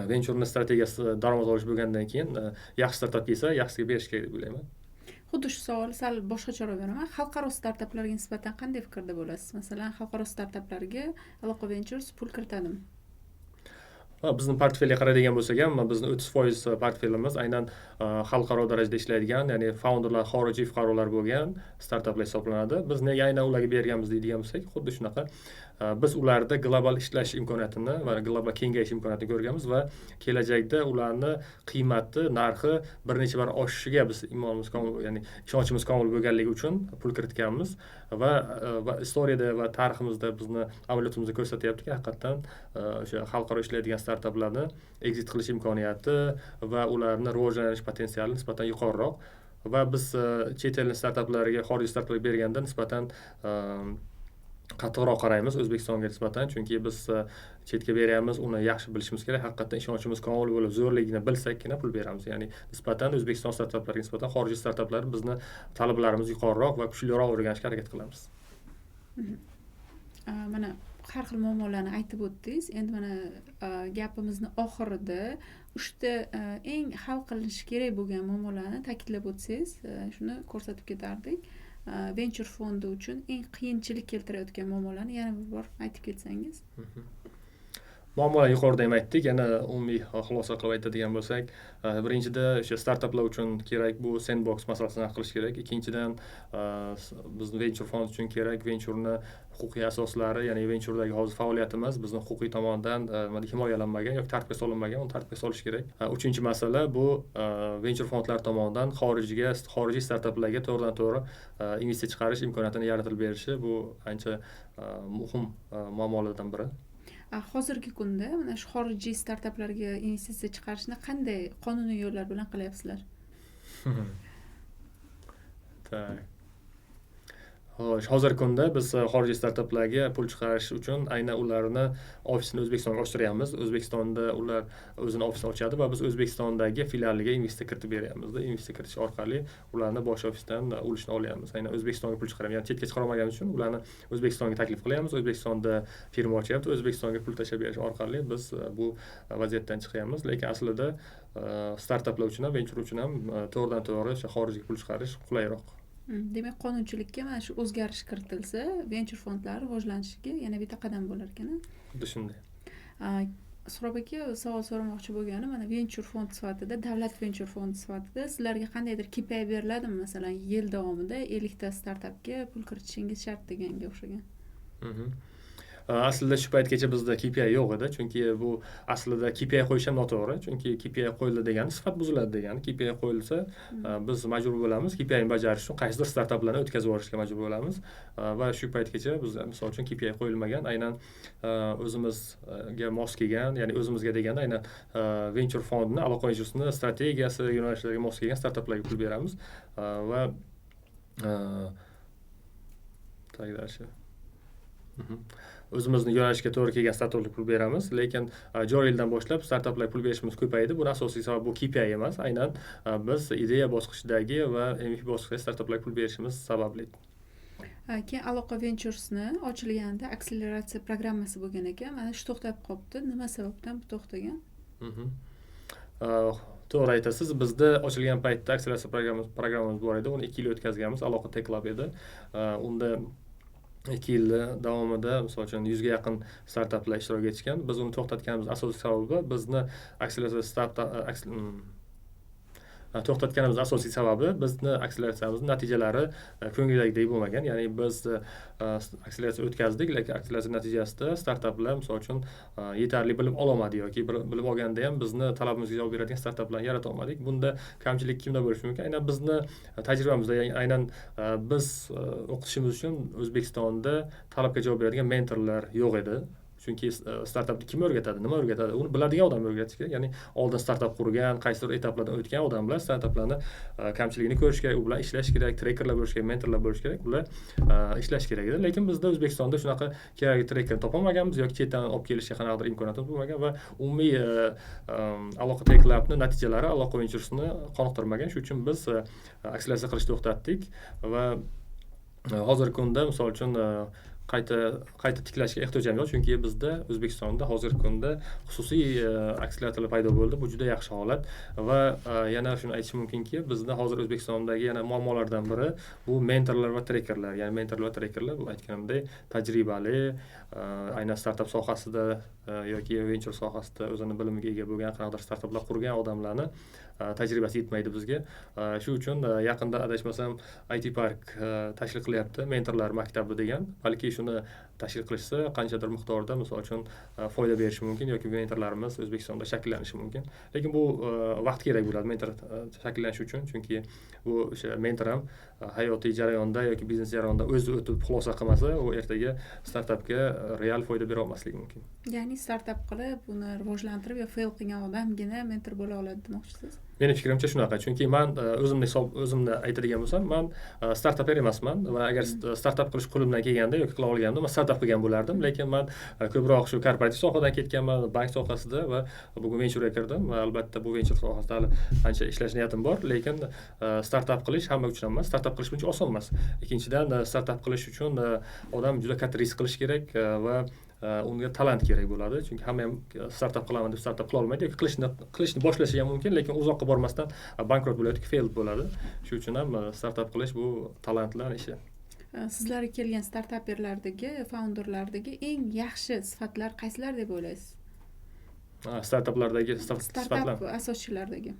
A: venture strategiyasi daromad olish bo'lgandan keyin yaxshi startap kelsa, yaxshisiga berish kerak deb o'ylayman.
B: Xuddi shu savol sal boshqacharoq beraman. Xalqaro startaplarga nisbatan qanday fikrda bo'lasiz? Masalan, xalqaro startaplarga Aloqa Ventures pul kiritadimi?
A: Bizni portfelga qaraydigan bo'lsak ham, bizni 30% portfelimiz aynan xalqaro darajada ishlaydigan, ya'ni founderlar xorijiy fuqarolar bo'lgan startaplar hisoblanadi. Biz nega aynan ularga berganmiz deydigan bo'lsak, xuddi shunaqa biz ularda global ishlash imkoniyatini va global kengayish imkoniyatini ko'rganmiz va kelajakda ularni qiymati, narxi bir necha barobar oshishiga biz iymonimiz komil, ya'ni ishonchimiz komil bo'lganligi uchun pul kiritganmiz va istoriyada va tariximizda bizni amaliyotimizda ko'rsatyaptiki, haqiqatdan o'sha xalqaro ishlaydigan startaplarni exit qilish imkoniyati va ularni rivojlanish potensiali nisbatan yuqoriroq va biz chet el startaplariga, xorijiy startaplarga berganda nisbatan qattiqroq qaraymiz O'zbekistonga nisbatan, chunki biz chetga beryapmiz, uni yaxshi bilishimiz kerak, haqiqatdan ishonchimiz komil bo'lib zo'rligini bilsakkina pul beramiz. Ya'ni nisbatan O'zbekiston startaplariga nisbatan xorijiy startaplar bizni talablarimiz yuqoriroq va kuchliroq o'rganishga harakat qilamiz.
B: Mana har xil muammolarni aytib o'tdingiz. Endi mana gapimizni oxirida 3 ta eng hal qilinishi kerak bo'lgan muammolarni ta'kidlab o'tsangiz, shuni ko'rsatib ketardik. Venture fondi uchun eng qiyinchilik keltirayotgan muammolarni yana bir bor aytib ketsangiz.
A: Muammolar yuqorida ham aytdik, yana umumiy xulosa qilib aytadigan bo'lsak, birinchida o'sha startaplar uchun kerak bu sandbox masalasini hal qilish kerak. Ikkinchidan bizni venture fond uchun kerak ventureni huquqiy asoslari, ya'ni venturedagi hozir faoliyatimiz bizni huquqiy tomondan himoyalanmagan yoki tartibga solinmagan, uni tartibga solish kerak. Uchinchi masala bu venture fondlar tomonidan xorijiy startaplarga to'g'ridan-to'g'ri investitsiya chiqarish imkoniyatini yaratib berishi bu ancha muhim muammolardan biri.
B: Hozirgi kunda mana shu xorijiy startaplarga investitsiya chiqarishni qanday qonuniy yo'llar bilan qilyapsizlar?
A: Tak. Xo'sh, hozirgi kunda biz xorijiy startaplarga pul chiqarish uchun aynan ularni ofisini O'zbekistonga ochtiryapmiz. O'zbekistonda ular o'zini ofisini ochadi va biz O'zbekistondagi filialiga investitsiya kiritib beryapmiz. Investitsiya kiritish orqali ularni bosh ofisdan ulushni olyapmiz. Aynan O'zbekistonga pul chiqaramiz. Ya'ni chetga chiqarolmagani uchun ularni O'zbekistonga taklif qilyapmiz. O'zbekistonda firma ochyapti, O'zbekistonga pul tashlab berish orqali biz bu vaziyatdan chiqyapmiz. Lekin aslida startaplar uchun ham, venture uchun ham to'g'ridan-to'g'ri o'sha xorijga pul chiqarish qulayroq.
B: Demak, qonunchilikka mana shu o'zgarish kiritilsa, venture fondlar rivojlanishiga yana bitta qadam bo'lar ekan.
A: Xuddi shunday.
B: Surob aka, savol so'ramoqchi bo'lganim, mana venture fond sifatida, davlat venture fondi sifatida sizlarga qandaydir KPI beriladimi? Masalan, yil davomida 50 ta startapga pul kiritishingiz shart deganga o'xshagan.
A: Aslida shu paytgacha bizda KPI yo'q edi, chunki bu aslida KPI qo'yish ham noto'g'ri, chunki KPI qo'yildi degani sifat buziladi degani. KPI qo'yilsa, biz majbur bo'lamiz KPI ni bajarish uchun qaysidir startaplarni o'tkazib yuborishga majbur bo'lamiz va shu paytgacha bizda misol uchun KPI qo'yilmagan, aynan o'zimizga mos kelgan, ya'ni o'zimizga deganda aynan venture fondni, aloqa venturesini strategiyasi, yo'nalishlariga mos kelgan startaplarga pul beramiz va o'zimizni yo'nalishga to'g'ri kelgan startaplarga pul beramiz, lekin joriy yildan boshlab startaplarga pul berishimiz ko'paydi. Buning asosiy sababi bu KPI emas, aynan biz ideya bosqichidagi va MVP bosqichidagi startaplarga pul berishimiz sababli.
B: Keyin Aloqa Venturesni ochilganda akseleratsiya programmasi bo'lgan ekan. Mana shu to'xtab qolibdi. Nima sababdan bu to'xtagan?
A: To'g'ri aytasiz. Bizda ochilgan paytda akseleratsiya programmamiz bor edi. Uni 2 yil o'tkazganmiz. Aloqa Tech Lab edi. Unda 2 yil davomida misol uchun 100 ga yaqin startaplar ishtirok etishgan. Biz uni to'xtatganimiz asosiy sababi bizni bizni akseleratsiyamiz natijalari ko'ngildagidek bo'lmagan. Ya'ni biz akseleratsiya o'tkazdik, lekin akseleratsiya natijasida startaplar misol uchun yetarli bilim ololmadi yoki bilim olganda ham bizni talabimizga javob beradigan startaplarni yarata olmadik. Bunda kamchilik kimda bo'lishi mumkin? Aynan bizni tajribamizda, aynan biz o'qitishimiz uchun O'zbekistonda talabga javob beradigan mentorlar yo'q edi. Chunki startapni kim o'rgatadi, nima o'rgatadi? Uni biladigan odam o'rgatish kerak. Ya'ni oldin startap qurgan, qaysidir etaplardan o'tgan odamlar startaplarni kamchiligini ko'rish kerak, u bilan ishlash kerak, trekerlar bo'lish kerak, mentorlar bo'lish kerak, ular ishlash kerak edi. Lekin bizda O'zbekistonda shunaqa kerakli trekerni topolmaganmiz yoki chetdan olib kelishga qanaqadir imkoniyatimiz bo'lmagan va umumiy Aloqa Tech Lab'ni natijalari Aloqa Venturesni qoniqtirmagan. Shuning uchun biz akseleratsiya qilishni to'xtatdik va hozirgi kunda misol uchun qayta tiklashga ehtiyojimiz yo'q, chunki bizda O'zbekistonda hozirgi kunda xususiy akseleratorlar paydo bo'ldi. Bu juda yaxshi holat va yana shuni aytish mumkinki, bizda hozir O'zbekistondagi yana muammolardan biri bu mentorlar va trekerlar. Ya'ni mentorlar va trekerlar bu aytganimdek tajribali, aynan startap sohasida yoki venture sohasida o'zini bilimiga ega bo'lgan, qanaqadir startaplar qurgan odamlarni tajribasi yetmaydi bizga. Shu uchun yaqinda adashmasam IT Park tashkil qilyapti, mentorlar maktabi degan. Balki shuni tashkil qilishsa qanchadir miqdorda misol uchun foyda berishi mumkin yoki mentorlarimiz O'zbekistonda shakllanishi mumkin. Lekin bu vaqt kerak bo'ladi mentor shakllanishi uchun, chunki bu o'sha mentor ham hayotiy jarayonda yoki biznes jarayonida o'zi o'tib xulosa qilmasa, u ertaga startapga real foyda bera olmasligi mumkin.
B: Ya'ni startap qilib, uni rivojlantirib yo fail qilgan odamgina mentor bo'la oladi demoqchisiz?
A: Meni fikrimcha shunaqa, chunki men o'zimni aytadigan bo'lsam, men startapper emasman va agar startap qilish qo'limdan kelganda yoki qila olganimda men startap qilgan bo'lardim, lekin men ko'proq shu korporativ sohadan ketganman, bank sohasida va bugun venture kirdim va albatta bu venture sohasida hali ancha ishlash niyatim bor, lekin startap qilish hamma uchun emas, startap qilish buncha oson emas. Ikkinchidan startap qilish uchun odam juda katta risk qilish kerak va unga talant kerak bo'ladi. Chunki hamma ham startap qilaman deb startap qila olmaydi yoki qilishni boshlashi ham mumkin, lekin uzoqqa bormasdan bankrot bo'ladi yoki failed bo'ladi. Shuning uchun ham startap qilish bu talantlar ishi.
B: Sizlarga kelgan startaperlardagi, founderlardagi eng yaxshi sifatlar qaysilar deb o'ylaysiz?
A: Startaplardagi sifatlar.
B: Startap asoschilardagi.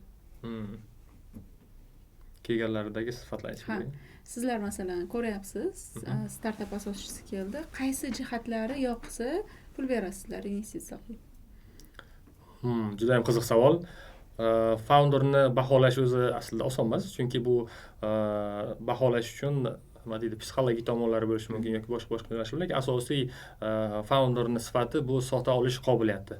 A: Kelganlaridagi sifatlar ichida.
B: Sizlar masalan ko'ryapsiz, startap asoschisi keldi. Qaysi jihatlari yoqsa pul berasizlar investitsiya qilib?
A: Juda ham qiziq savol. Founderni baholash o'zi aslida oson emas, chunki bu baholash uchun nima deydi, psixologik tomonlari bo'lishi mumkin yoki boshqa yo'nalish bilan, lekin asosiy founderning sifati bu sota olish qobiliyati.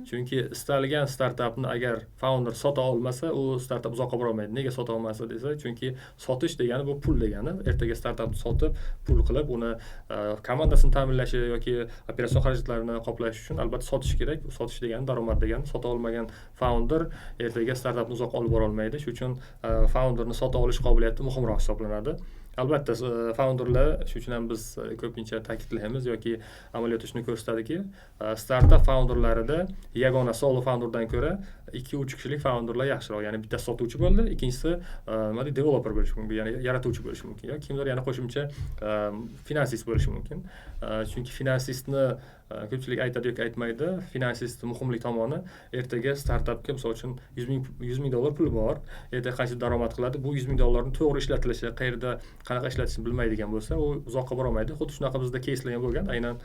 A: Chunki istalgan startapni agar founder sota olmasa, u startap uzoqqa borolmaydi. Nega sota olmasa desa, chunki sotish degani bu pul degani. Ertaga startapni sotib, pul qilib, uni komandasini ta'minlashi yoki operatsion xarajatlarini qoplash uchun albatta sotish kerak. Sotish degani daromad degani. Sota olmagan founder ertaga startapni uzoqqa olib bora olmaydi. Shuning uchun founderni sota olish qobiliyati muhimroq hisoblanadi. Albatta founderlar, shuning uchun ham biz ko'pincha ta'kidlaymiz yoki amaliyot ishni ko'rsatadiki, startap founderlarida yagona solo founderdan ko'ra 2-3 kishilik founderlar yaxshiroq. Ya'ni bittasi sotuvchi bo'ldi, ikkinchisi nima deydi, developer bo'lishi mumkin, ya'ni yaratuvchi bo'lishi mumkin yoki kimdir yana qo'shimcha finansist bo'lishi mumkin. Chunki finansistni ko'pchilik aytadi yoki aytmaydi. Finansist muhimlik tomoni ertaga startapga misol uchun $100,000 puli bor, ertaga qancha daromad qiladi, bu $100,000 to'g'ri islatilishi, qayerda qanaqa ishlatishni bilmaydigan bo'lsa, u uzoqqa bora olmaydi. Xuddi shunaqa bizda keyslar ham bo'lgan. Aynan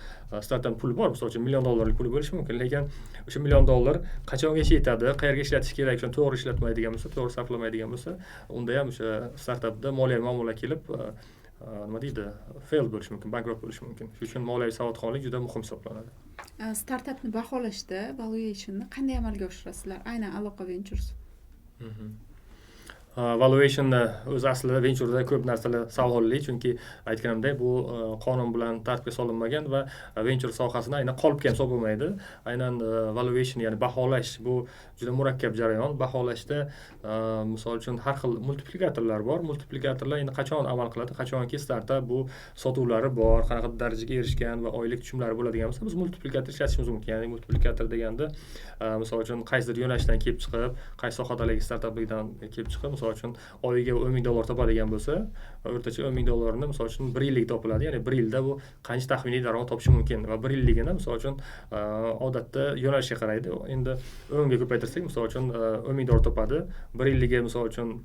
A: startap puli bor, misol uchun $1 million puli bo'lishi mumkin, lekin o'sha $1 million qachongacha yetadi, qayerga ishlatish kerak, shuni to'g'ri ishlatmaydigan bo'lsa, to'g'ri sarflamaydigan bo'lsa, unda ham o'sha startapda moliyaviy muammolar kelib, nima deydi, fail bo'lishi mumkin, bankrot bo'lishi mumkin. Shuning uchun moliyaviy savodxonlik juda muhim hisoblanadi.
B: Startapni baholashda valuationni qanday amalga oshirasizlar? Aynan Aloqa Ventures.
A: Valuationni o'zi aslida ventureda ko'p narsalar savolli, chunki aytganimdek, bu qonun bilan tartibga solinmagan va venture sohasini aynan qolipga ham hisoblanmaydi. Aynan valuation, ya'ni baholash bu juda murakkab jarayon. Baholashda misol uchun har xil multiplikatorlar bor. Multiplikatorlar endi qachon amal qiladi? Qachonki startap bu sotuvlari bor, qanaqa darajaga erishgan va oylik tushumlari bo'ladigan bo'lsa, biz multiplikator ishlatishimiz mumkin. Ya'ni multiplikator deganda misol uchun qaysidir yo'nalishdan kelib chiqib, qaysi sohadagi startaplikdan kelib chiqib, misol uchun oyiga $10,000 topadigan bo'lsa, o'rtacha $10,000 misol uchun 1 yillik topiladi. Ya'ni 1 yilda bu qancha taxminiy daromad topishi mumkin va 1 yilligini misol uchun odatda yo'nalishga qaraydi. Endi 10 ga ko'paytirsak, misol uchun $10,000 topadi. 1 yilligi misol uchun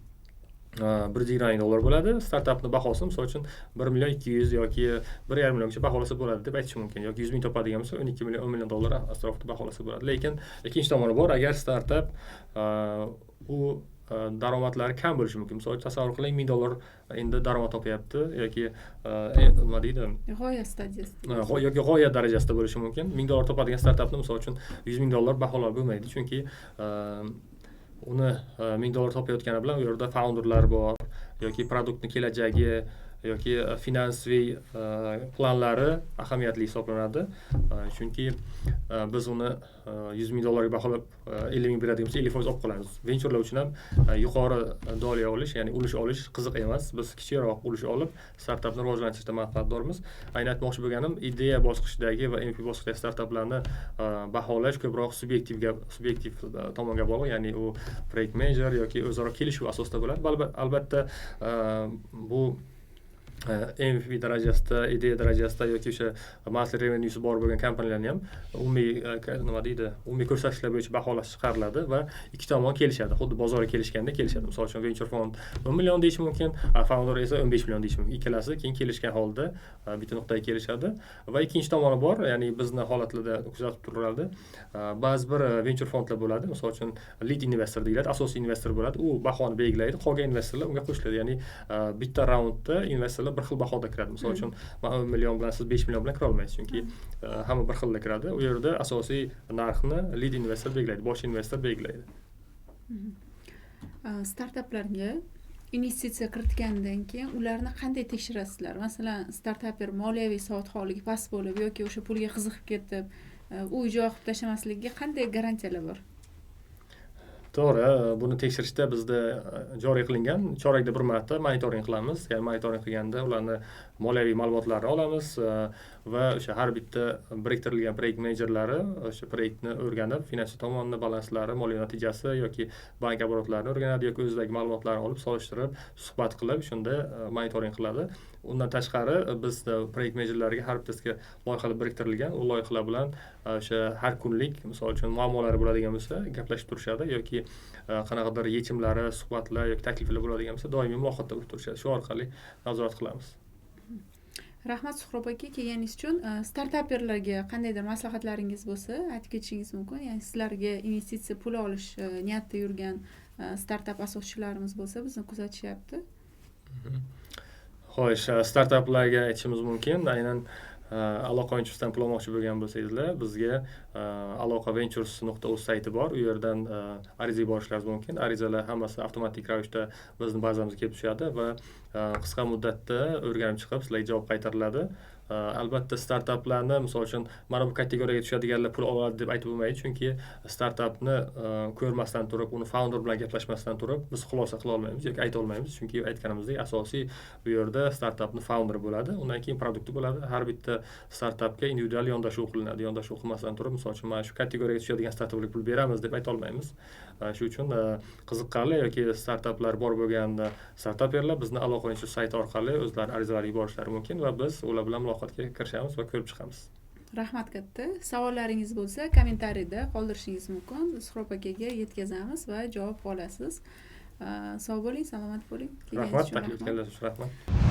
A: $120,000 bo'ladi. Startapni bahosi misol uchun 1,200,000 yoki 1,5 milliongacha baholasa bo'ladi deb aytish mumkin. Yoki 100,000 topadigan bo'lsa, 12 million, $10 million atrofida baholasa bo'ladi. Lekin ikkinchi tomoni bor. Agar startap u daromadlari kam bo'lishi mumkin. Misol uchun tasavvur qiling, $1000 endi daromad topyapti yoki nima deydi?
B: G'oya stadiyasida.
A: Yoki g'oya darajasida bo'lishi mumkin. $1000 topadigan startapni misol uchun $100,000 baholab bo'lmaydi, chunki uni $1000 topayotgani bilan u yerda founderlar bor yoki produktni kelajagi yoki finansiy planlari ahamiyatli hisoblanadi. Chunki biz uni $100,000 ga baholab 50,000 beradigan bo'lsa 50% olib qolamiz. Venturelar uchun ham yuqori doliya olish, ya'ni ulush olish qiziq emas. Biz kichikroq ulush olib startapni rivojlantirishda manfaatdormiz. Ayni aytmoqchi bo'lganim, ideya bosqichidagi va MVP bosqichidagi startaplarni baholash ko'proq subyektiv tomonga bog'liq, ya'ni u project manager yoki o'zaro kelishuv asosida bo'ladi. Albatta bu MVP darajasida, ideya darajasida yoki o'sha monthly revenuesi bor bo'lgan kompaniyalarni ham umumiy ko'rsatkichlar bo'yicha baholash chiqariladi va ikki tomon kelishadi. Xuddi bozorga kelishganda kelishadi. Misol uchun venture fond 10 million deyish mumkin, founder esa 15 million deyish mumkin. Ikkalasi keyin kelishgan holda bitta nuqtaga kelishadi va ikkinchi tomoni bor, ya'ni bizni holatlarda kuzatib turadi. Ba'zi bir venture fondlar bo'ladi. Misol uchun lead investor deyiladi, asosiy investor bo'ladi. U bahoni belgilaydi, qolgan investorlar unga qo'shiladi. Ya'ni bitta raundda investorlar bir xil bahoda kiradi. Misol uchun 10 million bilan siz 5 million bilan kira olmaysiz, chunki hamma bir xilda kiradi. U yerda asosiy narxni lead investor belgilaydi, bosh investor belgilaydi.
B: Startaplarga investitsiya kiritgandan keyin ularni qanday tekshirasizlar? Masalan, startaper moliyaviy savodxonligi past bo'lib yoki o'sha pulga qiziqib ketib, uy-joy qilib tashlamasligiga qanday garantiyalar bor?
A: To'g'ri, buni tekshirishda bizda joriy qilingan chorakda bir marta monitoring qilamiz. Ya'ni monitoring qilganda ularni moliyaviy ma'lumotlarini olamiz va o'sha har bitta biriktirilgan proyekt menejerlari o'sha proyektni o'rganib, finansiy tomonni, balanslari, moliya natijasi yoki bank oborotlarini o'rganadi yoki o'zidagi ma'lumotlarni olib, solishtirib, suhbat qilib, shunda monitoring qiladi. Undan tashqari biz proyekt menejerlariga har bittasiga loyihalar biriktirilgan, u loyihalar bilan o'sha har kunlik, misol uchun muammolari bo'ladigan bo'lsa, gaplashib turishadi yoki qanaqadir yechimlari, suhbatlar yoki takliflar bo'ladigan bo'lsa, doimiy muloqotda bo'lib turishadi. Shu orqali nazorat qilamiz.
B: Rahmat Suhrob aka, kelganingiz uchun. Startaperlarga qandaydir maslahatlaringiz bo'lsa, aytib ketishingiz mumkin. Ya'ni sizlarga investitsiya pul olish niyatida yurgan startap asoschilarimiz bo'lsa, bizni kuzatishyapti.
A: Xo'sh, startaplarga aytishimiz mumkin. Aynan Aloqa Ventures'dan pul olmoqchi bo'lgan bo'lsangizlar, bizga aloqaventures.uz sayti bor. U yerdan ariza yuborishlaringiz mumkin. Arizalar hammasi avtomatik ravishda bizning bazamizga kelib tushadi va qisqa muddatda o'rganib chiqib, sizlarga javob qaytariladi. Albatta startaplarni, misol uchun, mana bu kategoriyaga tushadiganlar pul oladi deb aytib bo'lmaydi, chunki startapni ko'rmasdan turib, uni founder bilan gaplashmasdan turib, biz xulosa qila olmaymiz yoki ayta olmaymiz, chunki aytganimizdek asosiy bu yerda startapni founder bo'ladi, undan keyin produkti bo'ladi. Har bitta startapga individual yondashuv qilinadi. Yondashuv qilmasdan turib, misol uchun, mana shu kategoriyaga tushadigan startapga pul beramiz deb ayta olmaymiz. Shu uchun qiziqqanlar yoki startaplar bor bo'lgan startaperlar bizni Aloqa Ventures sayti orqali o'zlari arizalarini yuborishlari mumkin va biz ular bilan muloqotga kirishamiz va ko'rib chiqamiz.
B: Rahmat katta. Savollaringiz bo'lsa, kommentariyda qoldirishingiz mumkin. Suhrob akaga yetkazamiz va javob olasiz. Sog' bo'ling, salomat bo'ling.
A: Rahmat, taklif qilganingiz uchun rahmat.